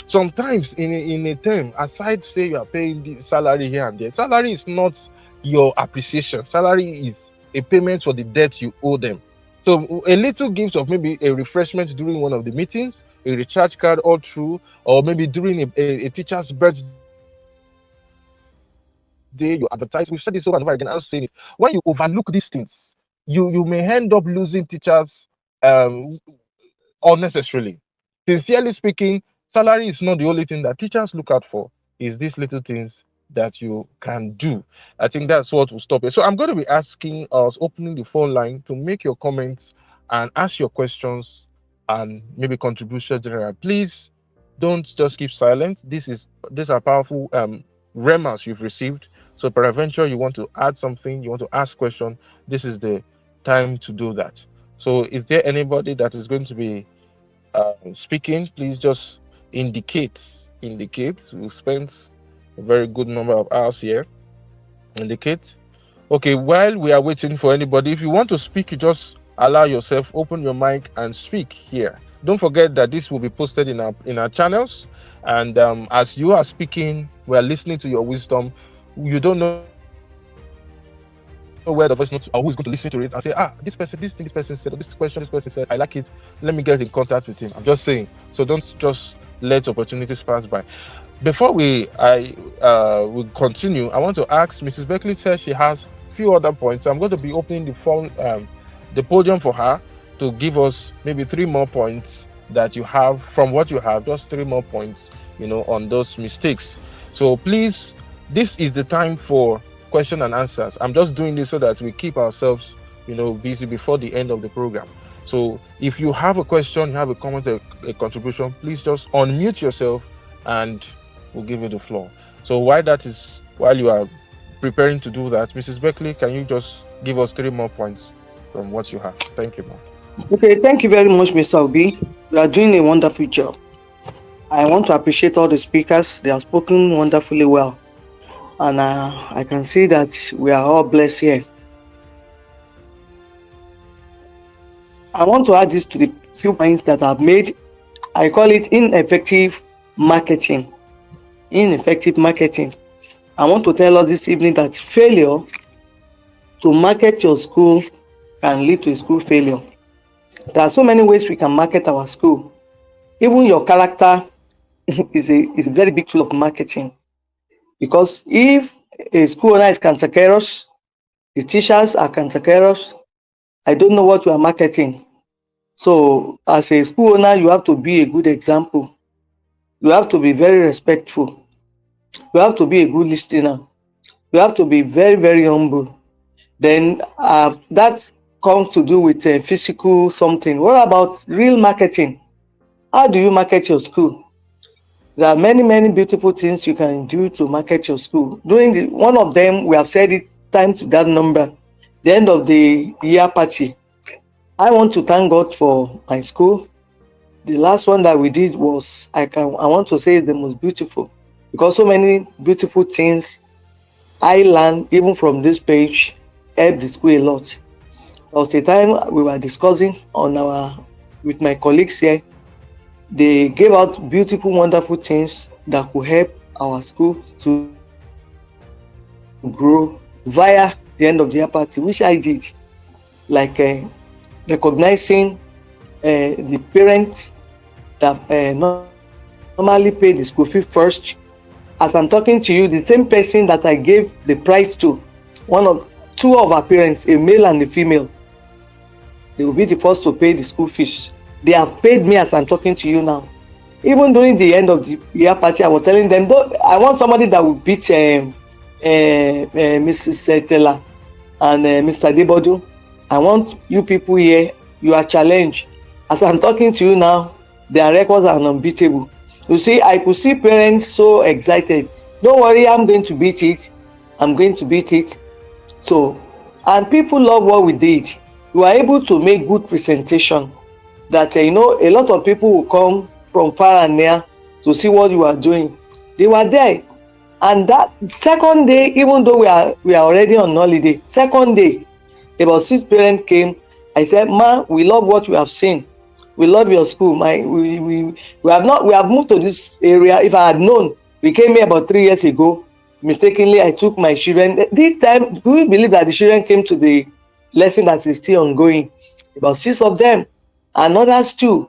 Sometimes in a term, aside say you are paying the salary here and there, salary is not your appreciation. Salary is a payment for the debt you owe them. So a little gift of maybe a refreshment during one of the meetings, a recharge card all through, or maybe during a teacher's birthday, you advertise. We've said this over and over again. I'll say it. When you overlook these things, you may end up losing teachers unnecessarily. Sincerely speaking, salary is not the only thing that teachers look out for. Is these little things that you can do. I think that's what will stop it. So I'm going to be asking us, opening the phone line to make your comments and ask your questions and maybe contribution general. Please don't just keep silent. These are powerful remarks you've received. So peradventure you want to add something, you want to ask question, this is the time to do that. So is there anybody that is going to be speaking? Please just indicate. We'll spend a very good number of hours here. Indicate. Okay, while we are waiting for anybody, if you want to speak, you just allow yourself, open your mic and speak here. Don't forget that this will be posted in our channels, and as you are speaking, we are listening to your wisdom. You don't know where the voice note or who is going to listen to it and say, this person said, this question this person said, I like it, let me get in contact with him. I'm just saying. So don't just let opportunities pass by. Before we continue, I want to ask, Mrs. Beckley says she has a few other points. So I'm going to be opening the podium for her to give us maybe 3 more points that you have from what you have, just 3 more points, on those mistakes. So please, this is the time for question and answers. I'm just doing this so that we keep ourselves busy before the end of the program. So if you have a question, you have a comment, a contribution, please just unmute yourself and we'll give you the floor. So while you are preparing to do that, Mrs. Beckley, can you just give us 3 more points from what you have? Thank you, ma'am. Okay, thank you very much, Mr. Obi. You are doing a wonderful job. I want to appreciate all the speakers. They have spoken wonderfully well. And I can see that we are all blessed here. I want to add this to the few points that I've made. I call it ineffective marketing. Ineffective marketing. I want to tell us this evening that failure to market your school can lead to a school failure. There are so many ways we can market our school. Even your character is a very big tool of marketing. Because if a school owner is cantankerous, the teachers are cantankerous, I don't know what you are marketing. So as a school owner, you have to be a good example. You have to be very respectful. You have to be a good listener. You have to be very, very humble. Then that comes to do with physical something. What about real marketing? How do you market your school? There are many, many beautiful things you can do to market your school. One of them, we have said it times that number, the end of the year party. I want to thank God for my school. The last one that we did was, I want to say, the most beautiful, because so many beautiful things I learned even from this page helped the school a lot. There was a time we were discussing with my colleagues here. They gave out beautiful, wonderful things that could help our school to grow via the end of the year party, which I did, like recognizing the parents that normally pay the school fee first. As I'm talking to you, the same person that I gave the prize to, two of our parents, a male and a female, they will be the first to pay the school fees. They have paid me as I'm talking to you now. Even during the end of the year party, I was telling them, I want somebody that will beat Mrs. Tella and Mr. Debodu. I want you people here, you are challenged. As I'm talking to you now, their records are unbeatable. You see, I could see parents so excited. Don't worry, I'm going to beat it. I'm going to beat it. So, and people love what we did. We were able to make good presentation that, a lot of people will come from far and near to see what you are doing. They were there. And that second day, even though we are already on holiday, second day, about 6 parents came. I said, "Ma, we love what we have seen. We love your school. We have moved to this area. If I had known, we came here about 3 years ago. Mistakenly, I took my children. This time, do we believe that the children came to the lesson that is still ongoing? About 6 of them, and others too.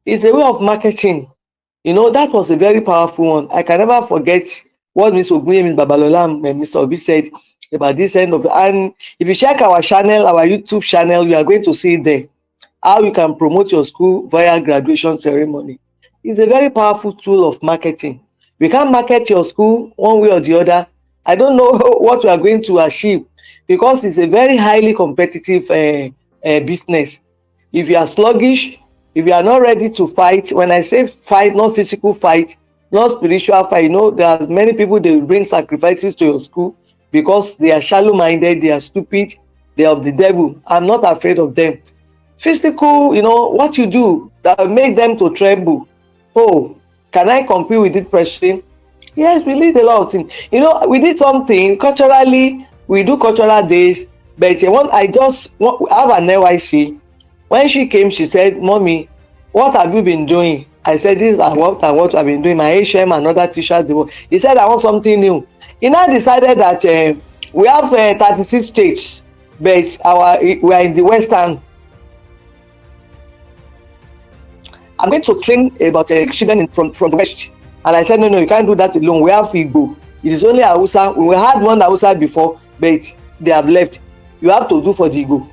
It's a way of marketing. That was a very powerful one. I can never forget what Ms. Ogunye, Ms. Babalola, and Mr. Obi said about this end of it. And if you check our channel, our YouTube channel, you are going to see there how you can promote your school via graduation ceremony. It's a very powerful tool of marketing. We can't market your school one way or the other. I don't know what we are going to achieve, because it's a very highly competitive business. If you are sluggish, if you are not ready to fight, when I say fight, not physical fight, not spiritual fight, there are many people, they will bring sacrifices to your school because they are shallow-minded, they are stupid, they are of the devil. I'm not afraid of them. Physical, what you do that will make them to tremble. Oh, can I compete with this person? Yes, we did a lot of things. We did something culturally. We do cultural days, but I have an NYC. When she came, she said, "Mommy, what have you been doing?" I said, "This is what I've been doing. My HM and other teachers." He said, "I want something new." He now decided that we have 36 states, but we are in the Western. I'm going to train about children from the West. And I said, no, you can't do that alone. We have Igbo. It is only Hausa. We had one Hausa before, but they have left. You have to do for the Igbo.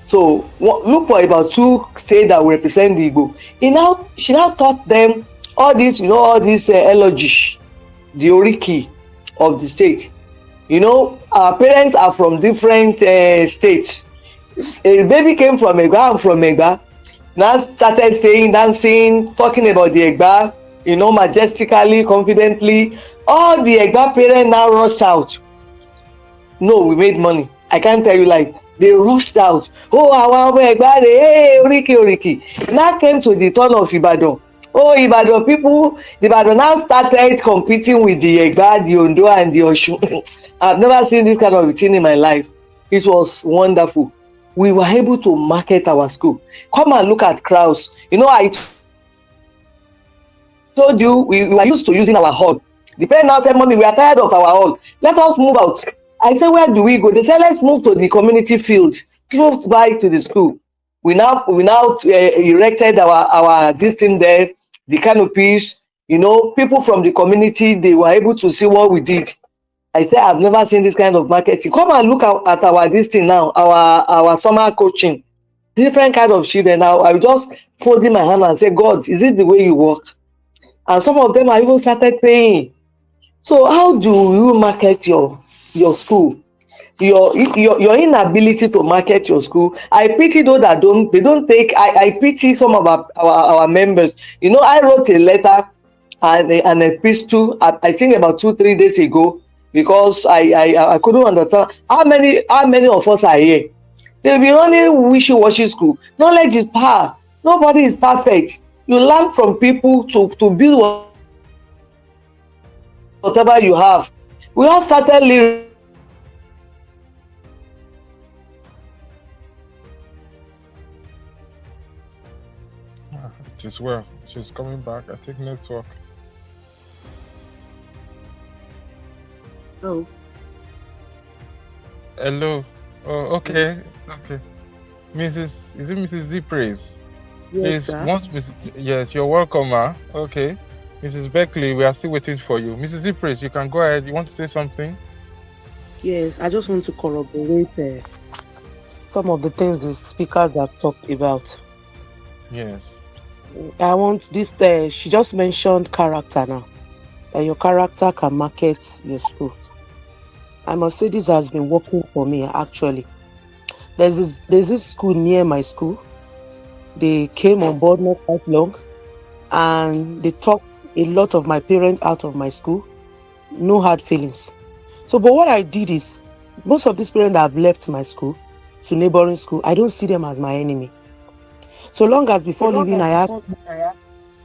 So look for about 2 states that will represent the Igbo. She now taught them all this, all these elegy, the oriki of the state. Our parents are from different states. A baby came from Egba, I'm from Egba. Now started saying, dancing, talking about the Egba, majestically, confidently. All the Egba parents now rushed out. No, we made money. I can't tell you like they rushed out. Oh, our Egba, hey, Oriki, Oriki. Now came to the turn of Ibadan. Oh, Ibadan people, Ibadan now started competing with the Egba, the Ondo, and the Osun. I've never seen this kind of thing in my life. It was wonderful. We were able to market our school. Come and look at crowds. I told you we were used to using our hall. The parents now said, Mommy, we are tired of our hall. Let us move out. I said, where do we go? They said, let's move to the community field, close by to the school. We now erected our this thing there, the canopies. People from the community, they were able to see what we did. I said, I've never seen this kind of marketing. Come and look at our this thing now, our summer coaching. Different kind of children. Now I just folding my hand and say, God, is it the way you work? And some of them are even started paying. So how do you market your school? Your inability to market your school. I pity those that don't take. I pity some of our members. I wrote a letter and an epistle, I think about 2-3 days ago, because I couldn't understand how many of us are here. They'll be running wishy-washy school. Knowledge is power. Nobody is perfect. You learn from people to build whatever you have. We all started living. It is well. She's coming back. I think network. Oh, Hello. Oh, okay. Okay. Is it Mrs. Z Praise? yes, Please, sir. yes, you're welcome, ma. Okay. Mrs. Beckley, we are still waiting for you. Mrs. Z Praise, you can go ahead. You want to say something? Yes, I just want to corroborate some of the things the speakers have talked about. Yes. I want this, she just mentioned character now, that your character can market your school. I must say this has been working for me actually. There's this school near my school. They came on board not quite long, and they talked a lot of my parents out of my school. No hard feelings. So, but what I did is, most of these parents that have left my school to neighboring school, I don't see them as my enemy. So long as before leaving, I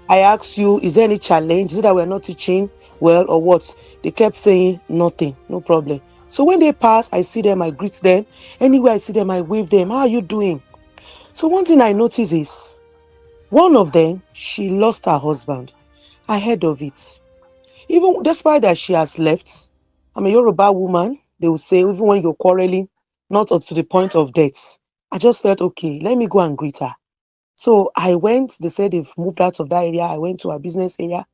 asked you, is there any challenge? Is it that we're not teaching well or what? They kept saying nothing, no problem. So when they pass, I see them, I greet them. Anywhere I see them, I wave them. How are you doing? So one thing I notice is, one of them, she lost her husband. I heard of it. Even despite that she has left, I'm a Yoruba woman. They will say, even when you're quarreling, not up to the point of death. I just felt, okay, let me go and greet her. So I went, they said they've moved out of that area. I went to her business area.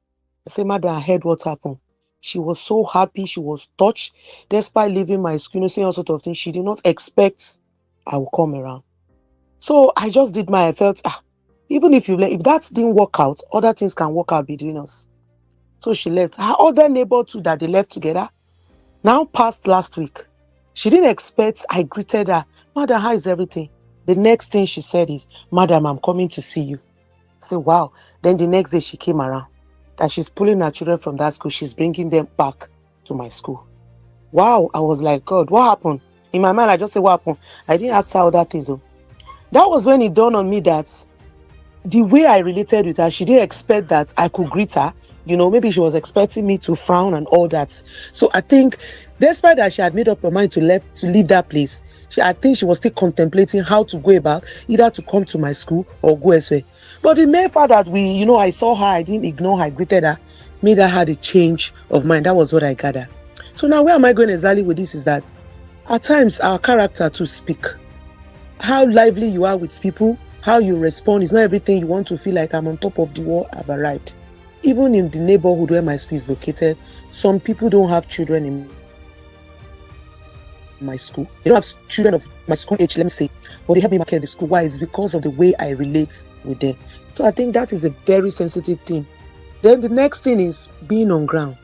I said, Madam, I heard what happened. She was so happy. She was touched. Despite leaving my school, saying all sorts of things, she did not expect I would come around. So I just did I felt, even if that didn't work out, other things can work out between us. So she left. Her other neighbor too, that they left together, now passed last week. She didn't expect I greeted her. Madam, how is everything? The next thing she said is, Madam, I'm coming to see you. I said, wow. Then the next day she came around. That she's pulling her children from that school. She's bringing them back to my school. Wow. I was like, God, what happened? In my mind, I just said, what happened? I didn't ask her other things. That was when it dawned on me that the way I related with her, she didn't expect that I could greet her. Maybe she was expecting me to frown and all that. So I think, despite that she had made up her mind to leave that place, I think she was still contemplating how to go about, either to come to my school or go elsewhere. But the mere fact that I saw her, I didn't ignore her, I greeted her, made her have a change of mind. That was what I gathered. So now where am I going exactly with this is that at times our character to speak. How lively you are with people, how you respond is not everything you want to feel like I'm on top of the world, I've arrived. Even in the neighborhood where my school is located, some people don't have children in my school. They don't have children of my school age, let me say, but they help me market the school. Why? It's because of the way I relate with them. So I think that is a very sensitive thing. Then the next thing is being on ground.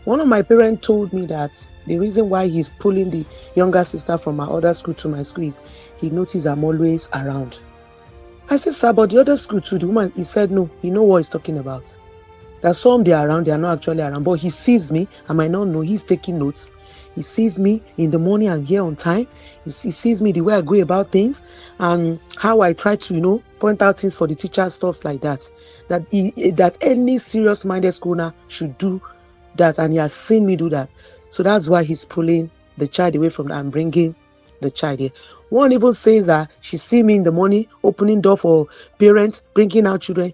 One of my parents told me that The reason why he's pulling the younger sister from my other school to my school is he noticed I'm always around. I said, sir, but the other school too, the woman, he said, no, you know what he's talking about. That some they are around, they are not actually around, but he sees me. I might not know, he's taking notes. He sees me in the morning, I'm here on time. He sees me the way I go about things and how I try to, point out things for the teacher, stuff like that. That any serious-minded schooler should do that, and he has seen me do that. So that's why he's pulling the child away from that and bringing the child here. One even says that she see me in the morning, opening door for parents, bringing out children.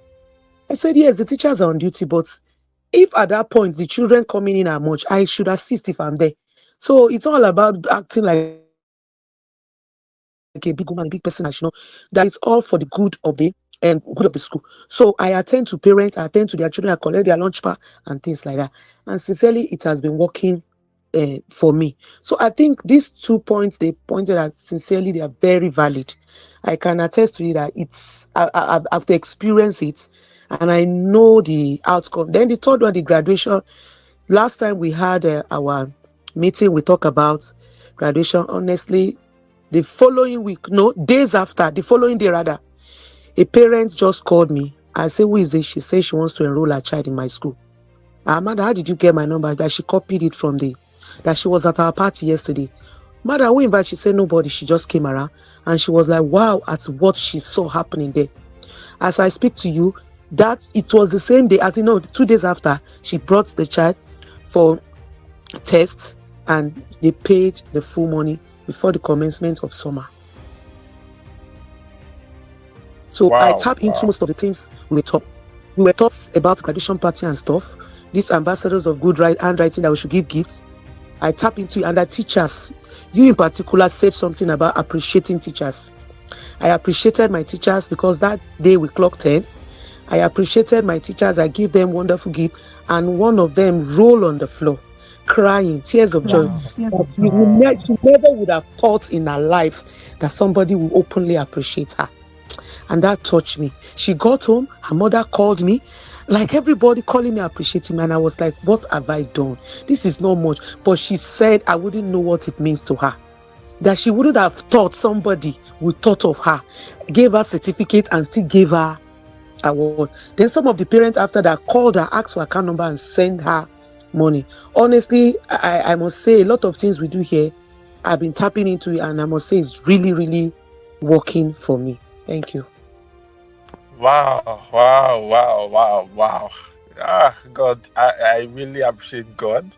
I said, yes, the teachers are on duty, but if at that point the children coming in are much, I should assist if I'm there. So it's all about acting like a big woman, a big person, that it's all for the good of the school. So I attend to parents, I attend to their children, I collect their lunch pack and things like that. And sincerely, it has been working for me. So I think these 2 points they pointed at, sincerely, they are very valid. I can attest to you that I've experienced it and I know the outcome. Then the third one, the graduation. Last time we had our meeting, we talked about graduation. Honestly, the following week, no, days after, the following day rather, a parent just called me. I said, who is this? She said she wants to enroll her child in my school. Mother, how did you get my number? That she copied it from that she was at our party yesterday. Mother, who invited? She said nobody. She just came around and she was like, wow, at what she saw happening there. As I speak to you, that it was the same day, 2 days after, she brought the child for tests and they paid the full money before the commencement of summer. So Wow, I tap into most of the things we were taught about graduation party and stuff. These ambassadors of good handwriting that we should give gifts. I tap into it, and the teachers, you in particular, said something about appreciating teachers. I appreciated my teachers because that day we clocked 10. I appreciated my teachers. I gave them wonderful gifts, and one of them rolled on the floor, crying, tears of joy. She never would have thought in her life that somebody would openly appreciate her. And that touched me. She got home, her mother called me, like everybody calling me, appreciating me. And I was like, what have I done? This is not much. But she said I wouldn't know what it means to her. That she wouldn't have thought somebody would thought of her, gave her certificate and still gave her award. Then some of the parents after that called her, asked for her account number and sent her money. Honestly, I must say a lot of things we do here, I've been tapping into it, and I must say it's really, really working for me. Thank you. Wow. God, I really appreciate God.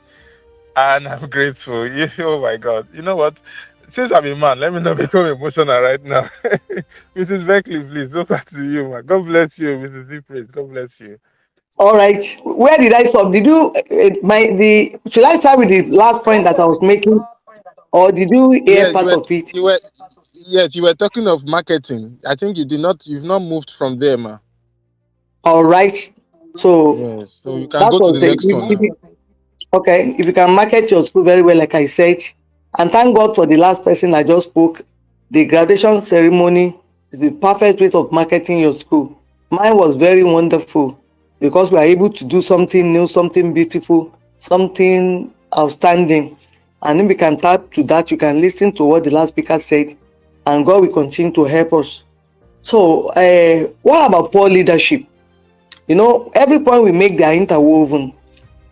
And I'm grateful. Oh my God. You know what? Since I'm a man, let me not become emotional right now. Mrs. Beckley, please, over to you, man. God bless you, Mrs. Zipres. God bless you. All right. Where did I stop? Did you should I start with the last point that I was making, or did you hear Yes, part of it? you were talking of marketing. I think you've not moved from there, ma. All right. So Yes. So you can that go to was the next one now. okay. If you can market your school very well, like I said, and thank God for the last person I just spoke. The graduation ceremony is the perfect way of marketing your school. Mine was very wonderful because we are able to do something new, something beautiful, something outstanding. And if we can tap to that, you can listen to what the last speaker said, and God will continue to help us. So, what about poor leadership? Every point we make, they are interwoven.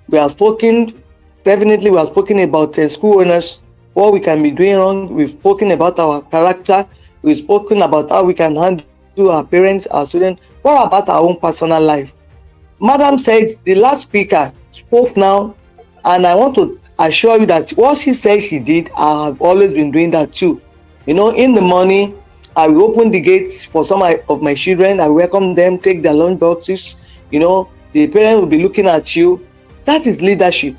We have spoken, definitely, we have spoken about school owners, what we can be doing wrong. We've spoken about our character. We've spoken about how we can handle our parents, our students. What about our own personal life? Madam said the last speaker spoke now, and I want to assure you that what she said she did, I have always been doing that too. In the morning, I will open the gates for some of my children. I welcome them, take their lunch boxes. The parent will be looking at you. That is leadership.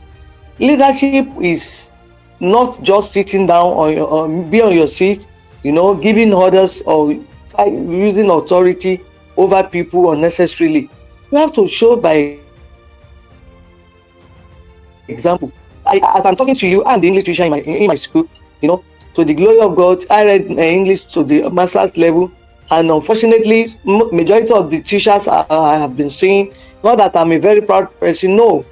Leadership is not just sitting down or be on your seat, giving orders or using authority over people unnecessarily. You have to show by example. As I'm talking to you, I'm the English teacher in my school. To the glory of God, I read English to the master's level, and unfortunately, majority of the teachers I have been seeing, not that I'm a very proud person, no,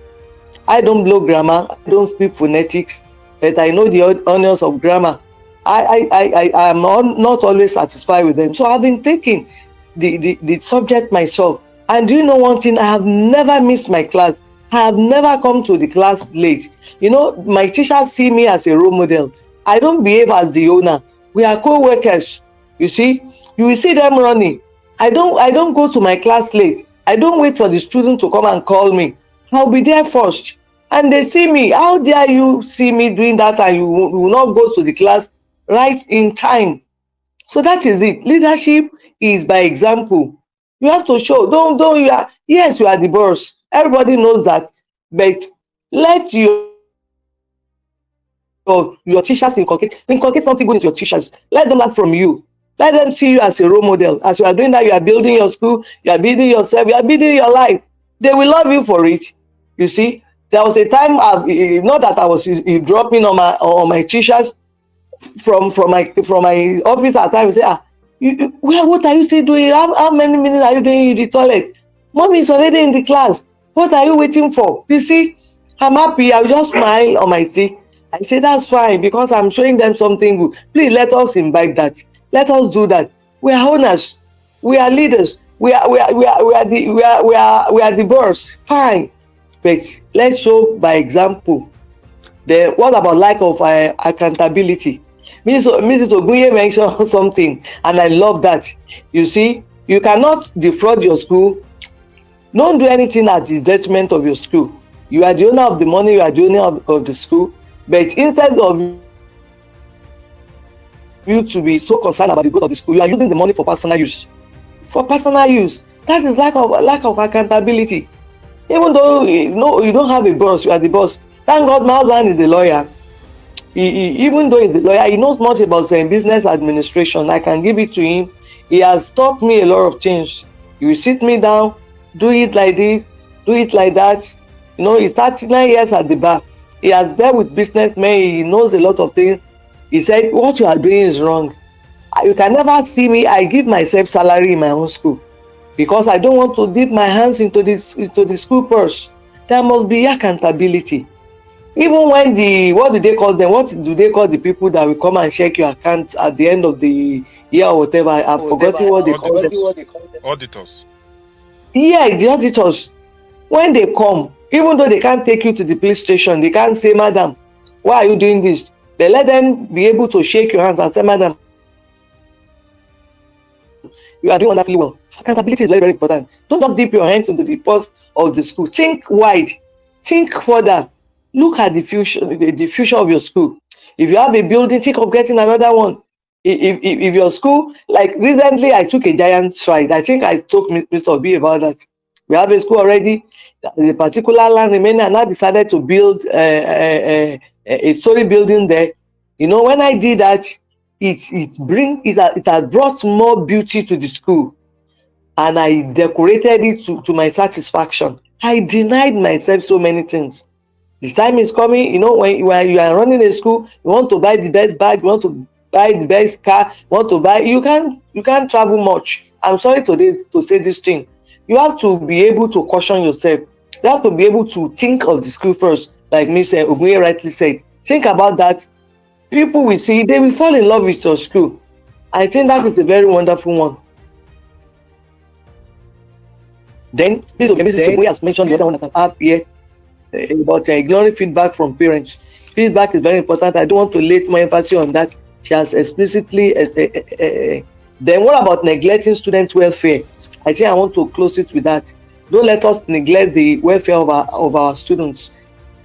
I don't blow grammar, I don't speak phonetics, but I know the honors of grammar. I am not always satisfied with them. So I've been taking the subject myself. And do you know one thing? I have never missed my class. I have never come to the class late. You know, my teachers see me as a role model. I don't behave as the owner. We are co-workers. You see, you will see them running. I don't go to my class late. I don't wait for the student to come and call me. I'll be there first. And they see me. How dare you see me doing that and you will not go to the class right in time? So that is it. Leadership is by example. You have to show. Don't you are, yes, you are the boss. Everybody knows that. But let your teachers inculcate something good into your teachers. Let them learn from you. Let them see you as a role model. As you are doing that, you are building your school, you are building yourself, you are building your life. They will love you for it. You see, there was a time, not that I was dropping on my teachers from my office at times. Say, what are you still doing? How many minutes are you doing in the toilet? Mommy is already in the class. What are you waiting for? You see, I'm happy. I'll just smile on my seat. I say that's fine because I'm showing them something good. Please let us invite that. Let us do that. We are owners. We are leaders. We are the boss. Fine, but let's show by example. Then what about lack of accountability? Mrs. Ogunye mentioned something, and I love that. You see, you cannot defraud your school. Don't do anything at the detriment of your school. You are the owner of the money, you are the owner of the school, but instead of you to be so concerned about the growth of the school, you are using the money for personal use. For personal use. That is lack of accountability. Even though you don't have a boss, you are the boss. Thank God my husband is a lawyer. Even though he's a lawyer, he knows much about business administration. I can give it to him. He has taught me a lot of things. He will sit me down, do it like this, do it like that. You know, he's 39 years at the bar. He has dealt with businessmen. He knows a lot of things. He said, what you are doing is wrong. You can never see me. I give myself salary in my own school because I don't want to dip my hands into the school purse. There must be accountability. Even when what do they call them? What do they call the people that will come and check your account at the end of the year or whatever? I've forgotten what they call them. Auditors. Yeah, the auditors. When they come, even though they can't take you to the police station, they can't say, madam, why are you doing this? They let them be able to shake your hands and say, madam, you are doing wonderfully well. Accountability is very, very important. Don't just dip your hands into the purse of the school. Think wide. Think further. Look at the future of your school. If you have a building, think of getting another one. If your school, like recently I took a giant stride. I think I told Mr. B about that. We have a school already, a particular land remaining, and I decided to build a story building there. You know, when I did that, it has brought more beauty to the school, and I decorated it to my satisfaction. I denied myself so many things. The time is coming, you know, when you are running a school, you want to buy the best bag, you want to buy the best car, you want to buy, you can't travel much. I'm sorry to say this thing. You have to be able to caution yourself. You have to be able to think of the school first, like Mr. Ogunye rightly said. Think about that. People will see, they will fall in love with your school. I think that is a very wonderful one. Then, Mr. Ogunye has mentioned the other one that I have here, about ignoring feedback from parents. Feedback is very important. I don't want to lay more emphasis on that. She has explicitly. Then what about neglecting student welfare? I think I want to close it with that. Don't let us neglect the welfare of our students.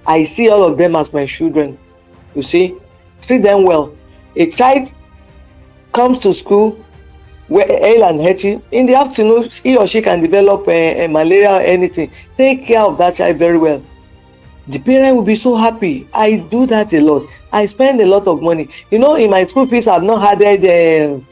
I see all of them as my children. You see, treat them well. A child comes to school ill and hurting. In the afternoon, he or she can develop a malaria or anything. Take care of that child very well. The parent will be so happy. I do that a lot. I spend a lot of money. You know, in my school fees, I've not added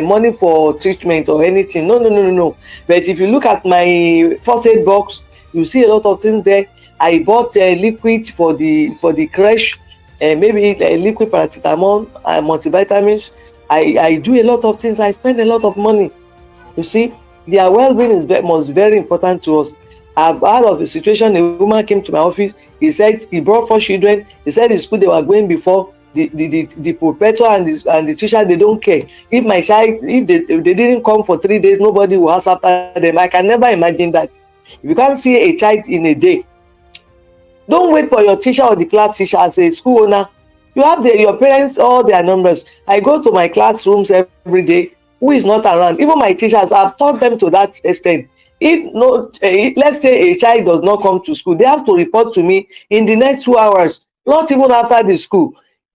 money for treatment or anything. No. But if you look at my first aid box, you see a lot of things there. I bought liquid for the crash, maybe liquid paracetamol, multivitamins. I do a lot of things. I spend a lot of money. You see, their well-being is very important to us. I've heard of a situation, a woman came to my office, he said he brought 4 children, he said the school they were going before, the proprietor and the teacher, they don't care. If my child, if they didn't come for 3 days, nobody will ask after them. I can never imagine that. If you can't see a child in a day, don't wait for your teacher or the class teacher as a school owner. You have your parents, all their numbers. I go to my classrooms every day. Who is not around? Even my teachers, I've taught them to that extent. If no, let's say a child does not come to school, they have to report to me in the next 2 hours, not even after the school.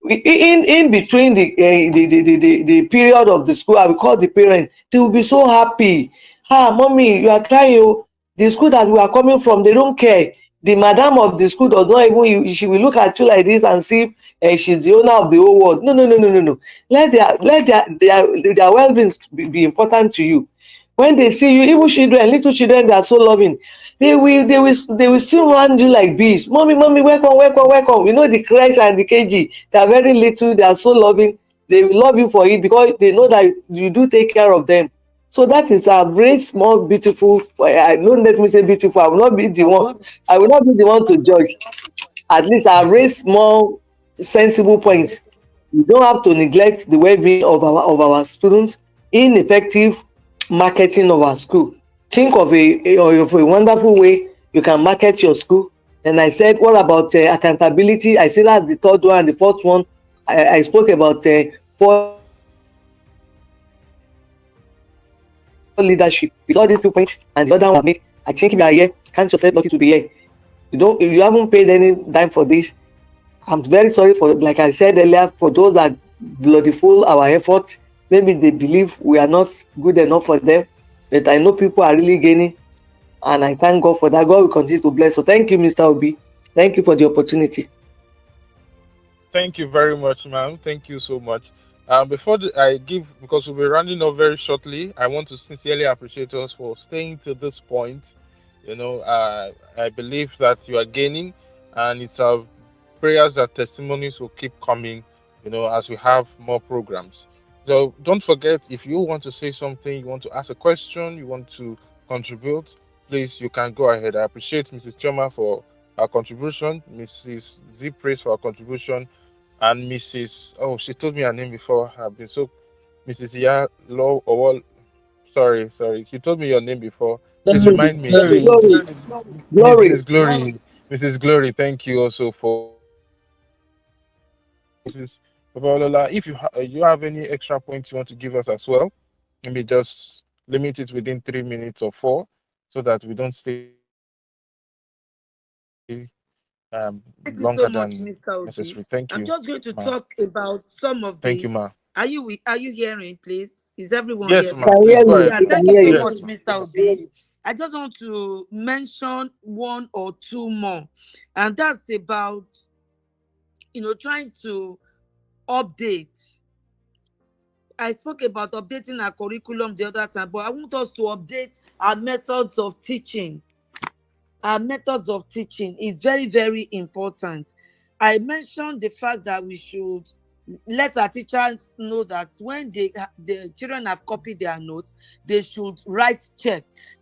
In between the period of the school, I will call the parent. They will be so happy. Mommy, you are trying. The school that we are coming from, they don't care. The madam of the school does not even, she will look at you like this and see she's the owner of the whole world. No. Let their well-being be important to you. When they see you, even children, little children, they are so loving. They will still run you like bees. Mommy, welcome. You know the Christ and the KG, they are very little, they are so loving. They will love you for it because they know that you do take care of them. So that is a very small, beautiful. I don't, let me say beautiful. I will not be the one. I will not be the one to judge. At least I raise small, sensible points. You don't have to neglect the well-being of our students. Ineffective marketing of our school. Think of a wonderful way you can market your school. And I said, what about accountability? I said that's the third one. And the fourth one, I spoke about poor leadership. With all these 2 points and the other one I made, I think if you are here, count yourself lucky to be here. You haven't paid any dime for this. I'm very sorry for, like I said earlier, for those that bloody fool our effort. Maybe they believe we are not good enough for them, but I know people are really gaining, and I thank God for that. God will continue to bless. So thank you, Mr. Obi. Thank you for the opportunity. Thank you very much, ma'am. Thank you so much. Before I give, because we'll be rounding up very shortly, I want to sincerely appreciate us for staying to this point. I believe that you are gaining, and it's our prayers that testimonies will keep coming, as we have more programs. So don't forget, if you want to say something, you want to ask a question, you want to contribute, please, you can go ahead. I appreciate Mrs. Choma for her contribution, Mrs. Z Praise for her contribution, and Mrs. Oh, she told me her name before. I've been so Mrs. Ya Law or sorry. She told me your name before. Please remind me. Glory. Glory. Mrs. Glory. Mrs. Glory, thank you also for Mrs. Babalola. If you have any extra points you want to give us as well, maybe just limit it within 3 minutes or 4, so that we don't stay Thank you so longer much, than Mr. Obi. necessary. Thank I'm you, just going to ma. talk about some of Thank you, the. ma. Are you hearing, please? Is everyone Yes, hearing? ma. Can Please hear go you. ahead. Yeah, We thank can you hear so you. much, Mr. Obi. I just want to mention 1 or 2 more, and that's about trying to update. I spoke about updating our curriculum the other time, but I want us to update our methods of teaching. Our methods of teaching is very, very important. I mentioned the fact that we should let our teachers know that when the children have copied their notes, they should write checks.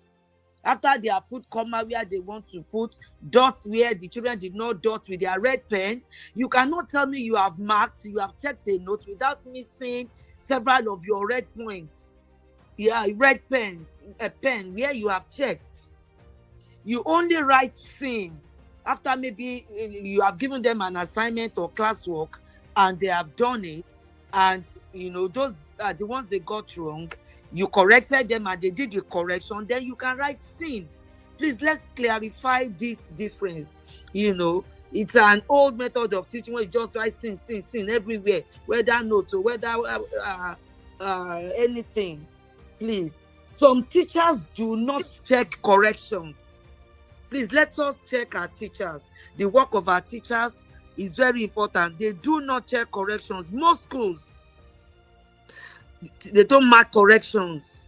After they have put comma where they want to put, dots where the children did not dot with their red pen, you cannot tell me you have marked, you have checked a note without missing several of your red points. Yeah, red pens, a pen where you have checked. You only write seen after maybe you have given them an assignment or classwork and they have done it, and those are the ones they got wrong. You corrected them and they did the correction, then you can write seen. Please, let's clarify this difference. It's an old method of teaching where you just write seen everywhere, whether notes or whether anything. Please, some teachers do not check corrections. Please, let us check our teachers. The work of our teachers is very important. They do not check corrections. Most schools, they don't mark corrections.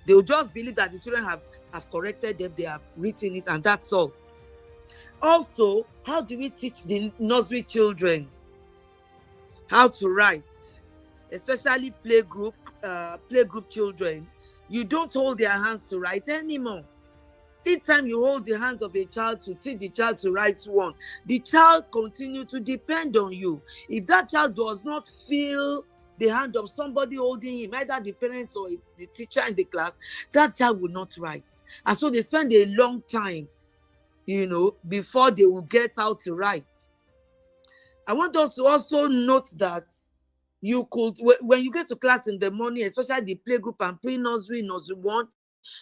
They will just believe that the children have corrected them, they have written it, and that's all. Also, how do we teach the nursery children how to write? Especially playgroup children. You don't hold their hands to write anymore. Each time you hold the hands of a child to teach the child to write one, the child continue to depend on you. If that child does not feel the hand of somebody holding him, either the parents or the teacher in the class, that child will not write. And so they spend a long time, before they will get how to write. I want us to also note that you could, when you get to class in the morning, especially the playgroup and pre-nursery, nursery 1,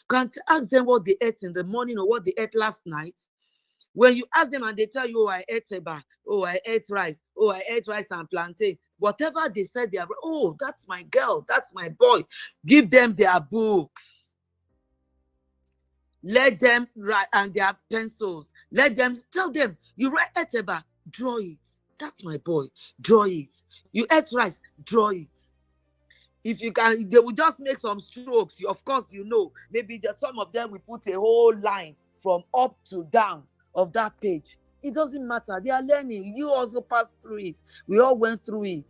can't ask them what they ate in the morning or what they ate last night. When you ask them and they tell you, oh, I ate eba, oh, I ate rice, oh, I ate rice and plantain, whatever they said, they are, oh, that's my girl, that's my boy. Give them their books. Let them write, and their pencils. Let them, tell them, you write eba, draw it. That's my boy, draw it. You ate rice, draw it. If you can, they will just make some strokes. Of course, maybe some of them will put a whole line from up to down of that page. It doesn't matter. They are learning. You also passed through it. We all went through it.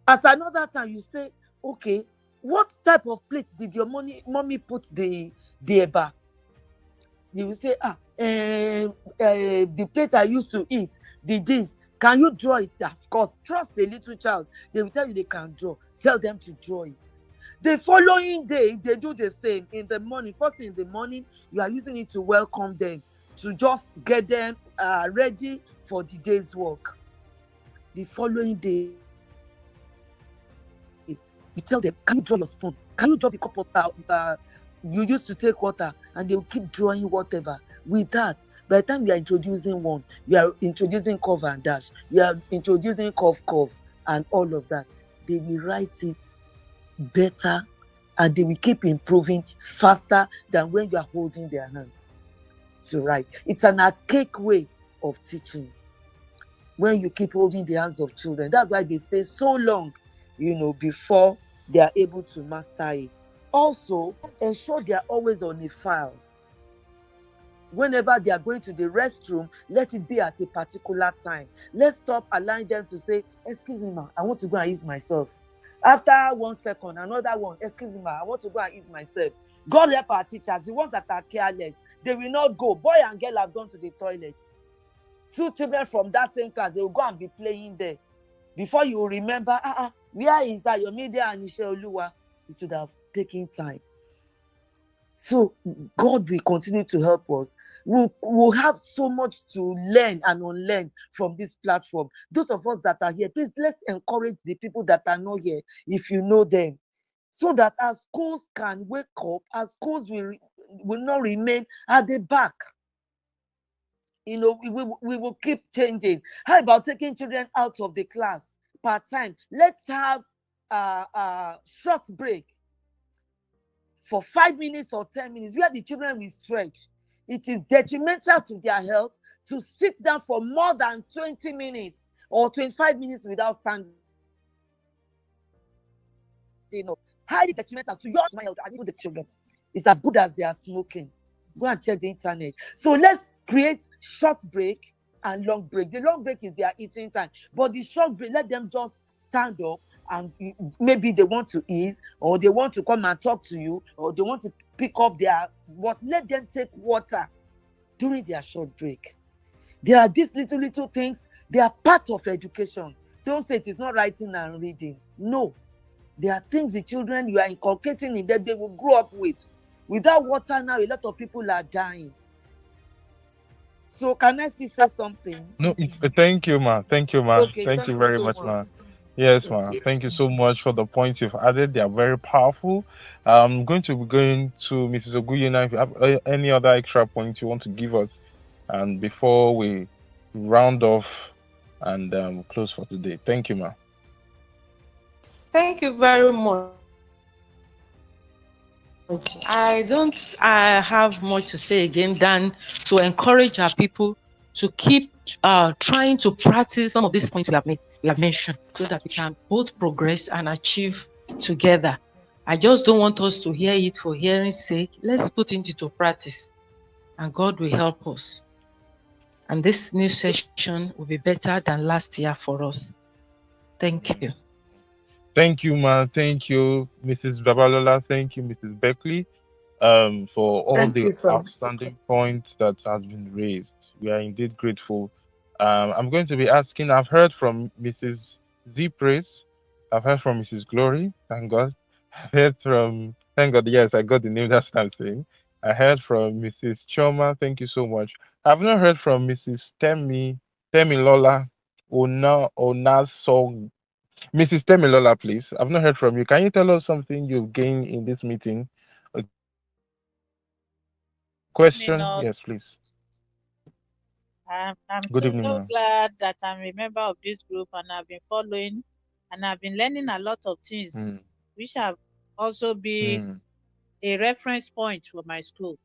At another time, you say, okay, what type of plate did your mommy put the eba? You will say, the plate I used to eat, this. Can you draw it? Of course, trust the little child. They will tell you they can draw. Tell them to draw it. The following day, they do the same. In the morning, first thing in the morning, you are using it to welcome them, to just get them ready for the day's work. The following day, you tell them, can you draw your spoon? Can you draw the cup of you used to take water? And they will keep drawing whatever. With that, by the time you are introducing one, you are introducing curve and dash, you are introducing curve, and all of that. They will write it better and they will keep improving faster than when you are holding their hands to write. It's an archaic way of teaching when you keep holding the hands of children. That's why they stay so long, before they are able to master it. Also, ensure they are always on a file. Whenever they are going to the restroom, let it be at a particular time. Let's stop allowing them to say, excuse me, ma, I want to go and ease myself. After 1 second, another one, excuse me, ma, I want to go and ease myself. God help our teachers, the ones that are careless, they will not go. Boy and girl have gone to the toilet. 2 children from that same class, they will go and be playing there. Before you remember, where is Ayomide and Isheoluwa? It would have taken time. So God will continue to help us. We'll have so much to learn and unlearn from this platform. Those of us that are here, please let's encourage the people that are not here, if you know them, so that our schools can wake up, our schools will not remain at the back. We will keep changing. How about taking children out of the class part-time? Let's have a short break for 5 minutes or 10 minutes, where the children will stretch. It is detrimental to their health to sit down for more than 20 minutes or 25 minutes without standing. Highly detrimental to your health and even the children. It's as good as they are smoking. Go and check the internet. So let's create short break and long break. The long break is their eating time, but the short break, let them just stand up, and maybe they want to ease, or they want to come and talk to you, or they want to pick up let them take water during their short break. There are these little things. They are part of education. Don't say it is not writing and reading. No, there are things the children you are inculcating in them, they will grow up with. Without water now, a lot of people are dying. So can I still say something? No, thank you, ma. Thank you, ma. Okay, thank you very so much, ma. Yes, ma. Thank you so much for the points you've added. They are very powerful. I'm going to be going to Mrs. Oguyena. If you have any other extra points you want to give us, and before we round off and close for today. Thank you, ma. Thank you very much. I have much to say again than to encourage our people to keep trying to practice some of these points we have mentioned, so that we can both progress and achieve together. I just don't want us to hear it for hearing's sake. Let's put it into practice, and God will help us. And this new session will be better than last year for us. Thank you. Thank you, ma. Thank you, Mrs. Babalola. Thank you, Mrs. Beckley. for all Thank the you so much. outstanding points that has been raised. We are indeed grateful. I'm going to be asking. I've heard from Mrs. Z Praise. I've heard from Mrs. Glory. Thank God. I've heard from. Thank God. Yes, I got the name. That's what I'm saying. I heard from Mrs. Choma. Thank you so much. I've not heard from Mrs. Temi Lola Ona Song. Mrs. Temilola, please. I've not heard from you. Can you tell us something you've gained in this meeting? A Evening, question? all. Yes, please. I'm Good so evening, ma'am. glad that I'm a member of this group and I've been following and I've been learning a lot of things, Mm, which have also be mm, a reference point for my school.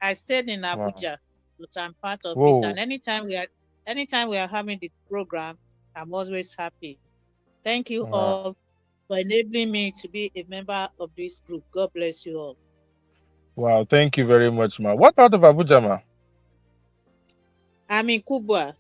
I stayed in wow. Abuja, but I'm part of it. And Whoa. anytime we are having the program, I'm always happy. Thank you Wow. all for enabling me to be a member of this group. God bless you all. Wow. Thank you very much, ma'am. What part of Abuja, ma'am? I'm in Kubwa.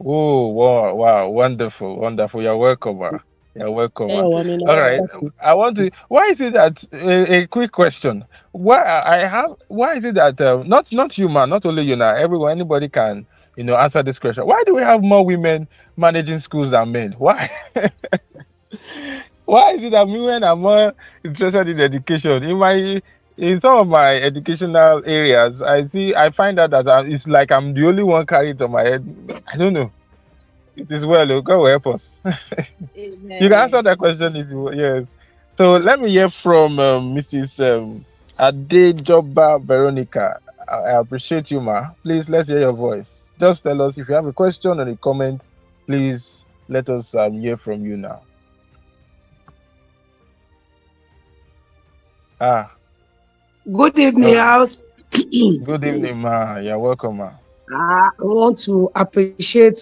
Oh, wow, wow. Wonderful, wonderful. You're welcome, ma'am. You're welcome, ma'am. Thank you All so right. much. I want to. Why is it that a quick question? Why I have? Why is it that not you, man, not only you now, everyone, anybody can answer this question. Why do we have more women managing schools than men? Why? Why is it that women are more interested in education? In some of my educational areas, I find out that it's like I'm the only one carrying it on my head. I don't know. It is well. Oh, God will help us. You can answer Amen. that question if you yes. So let me hear from Mrs. Adejoba Veronica. I appreciate you, ma. Please let's hear your voice. Just tell us if you have a question or a comment. Please let us hear from you now. Ah, Good evening, okay. house. Good evening, ma. You're welcome, ma. I want to appreciate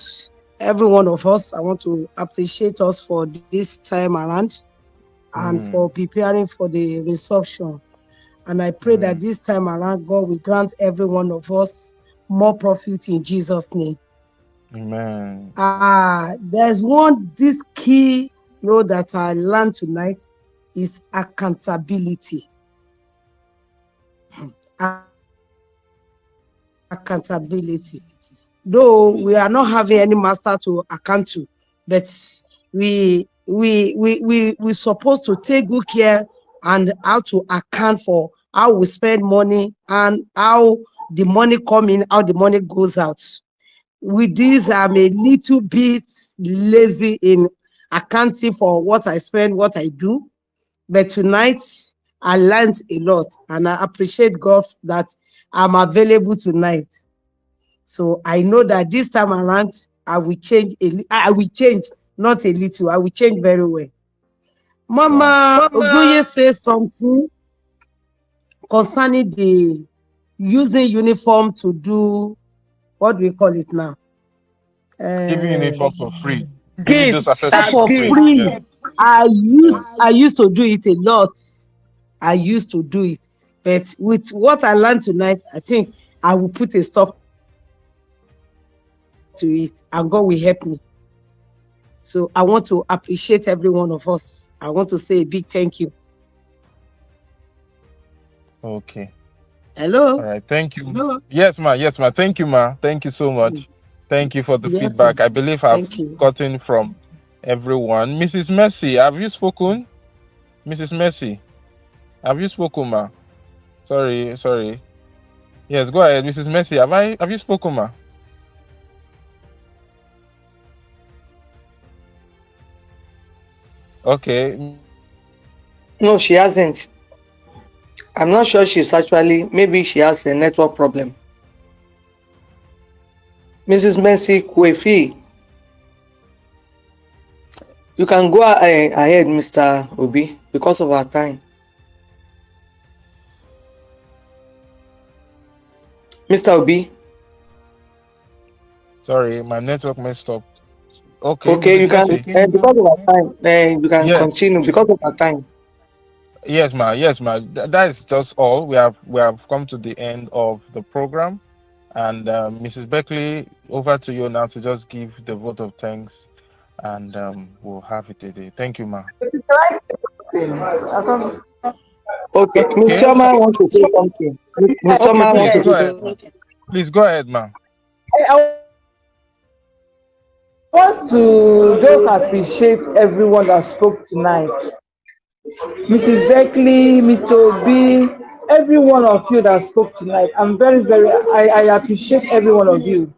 every one of us. I want to appreciate us for this time around and Mm, for preparing for the reception. And I pray that mm. this time around, God will grant every one of us more profit in Jesus' name. Amen. There's this key that I learned tonight is accountability. Accountability. Though we are not having any master to account to, but we supposed to take good care and how to account for how we spend money and how the money come in, how the money goes out. With this, I'm a little bit lazy in accounting for what I spend, what I do. But tonight, I learned a lot, and I appreciate God that I'm available tonight. So I know that this time around, I will change. I will change, not a little. I will change very well. Mama Ogoye says something concerning the using uniform to do, what do we call it now? Giving uniform for free. Giving those Gift accessories as for For free. gift. free. Yeah. I Yeah. used to do it a lot. I used to do it. But with what I learned tonight, I think I will put a stop to it, and God will help me. So I want to appreciate every one of us. I want to say a big thank you. Okay. Hello? All right. Thank you. Hello? Yes, ma. Yes, ma. Thank you, ma. Thank you so much. Thank you for the Yes, sir. feedback. I believe I've Thank you. gotten from everyone. Mrs. Mercy, have you spoken? Mrs. Mercy, have you spoken, ma? Sorry, sorry. Yes, go ahead, Mrs. Mercy. Have you spoken, ma? Okay. No, she hasn't. I'm not sure she's maybe she has a network problem. Mrs. Mercy Kwefi, you can go ahead, Mr. Obi, because of our time. Mr. Obi. Sorry, my network messed up. Okay, Okay, Mrs. you can, Mercy. because of our time, you can Yes. continue because of our time. Yes, ma. Yes, ma. That is just all. We have come to the end of the program, and Mrs. Beckley, over to you now to just give the vote of thanks, and we'll have it today. Thank you, ma. Okay, Miss Okay. Choma wants to say something. Miss Okay, Choma wants please to go say ahead, something. ma. Please go ahead, ma. I want to just appreciate everyone that spoke tonight. Mrs. Beckley, Mr. Obi, every one of you that spoke tonight. I appreciate every one of you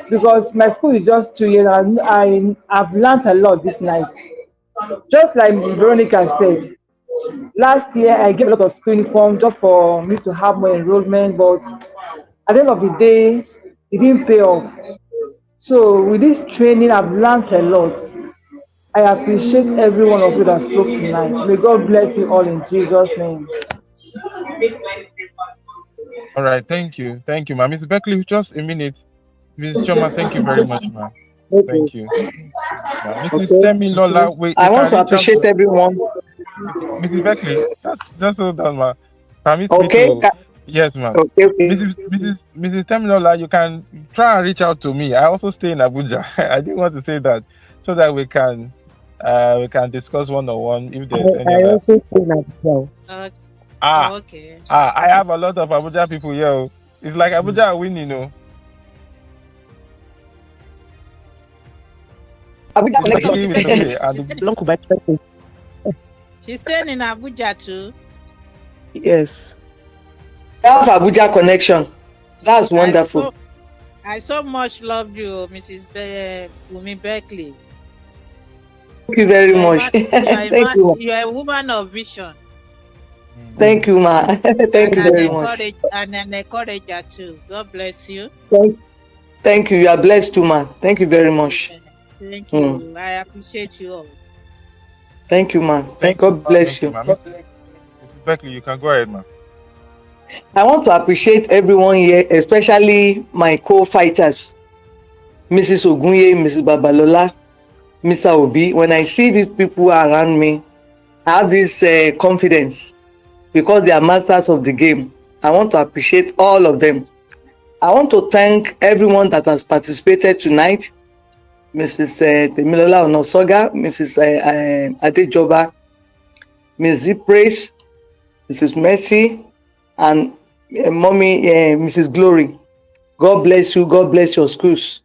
because my school is just 2 years and I've learned a lot this night. Just like Mrs. Veronica said, last year I gave a lot of school uniform just for me to have more enrollment, but at the end of the day, it didn't pay off. So with this training, I've learned a lot. I appreciate every one of you that spoke tonight. May God bless you all in Jesus' name. All right, thank you, ma. Miss Beckley, just a minute. Miss Choma, thank you very much, ma. Okay, Thank you. Ma. Mrs. okay. Temi Lola, wait, I you want can to reach out appreciate to. everyone. Okay, Mrs. Beckley, just hold on, ma. Permit me Okay, to. Yes, ma. okay, okay. Mrs. Temilola, you can try and reach out to me. I also stay in Abuja. I didn't want to say that so that we can discuss one on one if there's any I other. also stay in Abuja. Okay. Ah, Okay. I have a lot of Abuja people here. Oh. It's like Abuja are winning, you know. Abuja It's One like the of connection. game is Becky's. okay. And Belong to my person. She's staying in Abuja too. Yes. We have Abuja connection. That's I wonderful. so I so much love you, Mrs. Wumi Beckley. Thank you very You are a much. man. Thank you, ma. You are a woman of vision Thank you, ma. Thank and you very much. an encourager too. God bless you. Thank, thank you. You are blessed too, ma. Thank you very much. Yes, thank Mm. you. I appreciate you all. Thank you, ma. Thank God bless thank you, you. ma. Mrs. Beckley, you can go ahead, ma. I want to appreciate everyone here, especially my co-fighters, Mrs. Ogunye, Mrs. Babalola, Mr. Obi. When I see these people around me, I have this confidence because they are masters of the game. I want to appreciate all of them. I want to thank everyone that has participated tonight. Mrs. Temilola Onosoga, Mrs. Adejoba, Mrs. Praise, Mrs. Mercy, and Mommy, Mrs. Glory. God bless you. God bless your schools.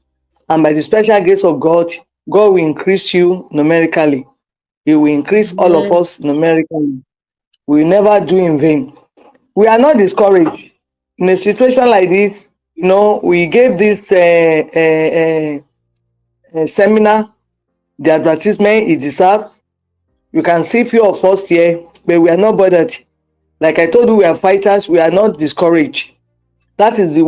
And by the special grace of God, God will increase you numerically. He will increase all of Amen. us numerically. We will never do in vain. We are not discouraged. In a situation like this, we gave this seminar the advertisement it deserves. You can see few of us here, but we are not bothered. Like I told you, we are fighters. We are not discouraged. That is the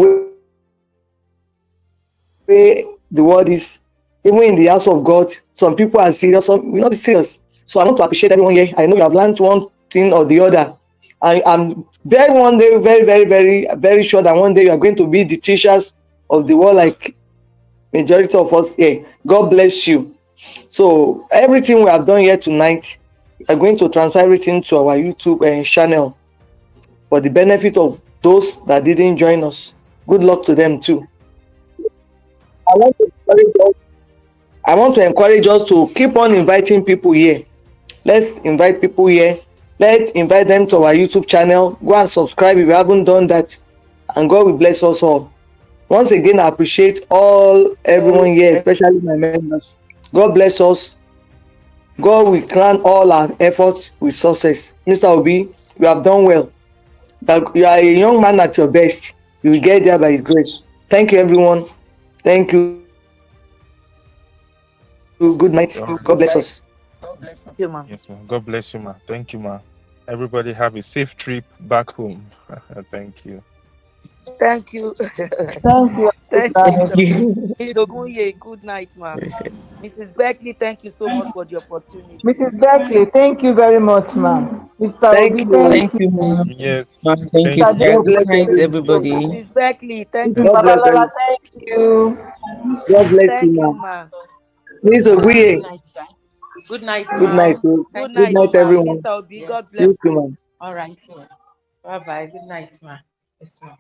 way the world is. Even in the house of God, some people are serious, some will not be serious. So I want to appreciate everyone here. I know you have learned one thing or the other. I'm very one day, very, very, very, very sure that one day you are going to be the teachers of the world, like majority of us here. God bless you. So everything we have done here tonight, we are going to transfer everything to our YouTube channel for the benefit of those that didn't join us. Good luck to them too. I want to encourage us, I want to encourage us to keep on inviting people here. Let's invite people here. Let's invite them to our YouTube channel. Go and subscribe if you haven't done that. And God will bless us all. Once again, I appreciate everyone here, especially my members. God bless us. God will crown all our efforts with success. Mr. Obi, you have done well. You are a young man at your best. You will get there by His grace. Thank you, everyone. Thank you. Good night. All right. God bless us. Thank you, ma'am. Yes, ma. God bless you, ma. Thank you, ma. Everybody have a safe trip back home. Thank you. Thank you. Thank you. Good Thank you. Thank night. you. Ms. Ogunye, good night, ma. Mrs. Beckley, thank you so much for the opportunity. Mrs. Beckley, thank you very much, ma'am. Mr. Thank Obi, you. Thank thank you. you, ma'am. Yes. Ma'am, thank you, Thank Mr. you. sir. God David, Good bless night, thank everyone. you. everybody. Mrs. Beckley, thank Mrs. you, God bless ma. Babalola, everyone. thank you. God bless you, Thank you, ma'am. ma. Miss Good Oguye, night, sir. Good night, good night. ma. Oh. Good Thank you Good night, so night, ma. much. everyone. Mr. Obi, Yes. God You bless too, you. ma'am. All right. Bye bye. Good night, ma. Yes, ma.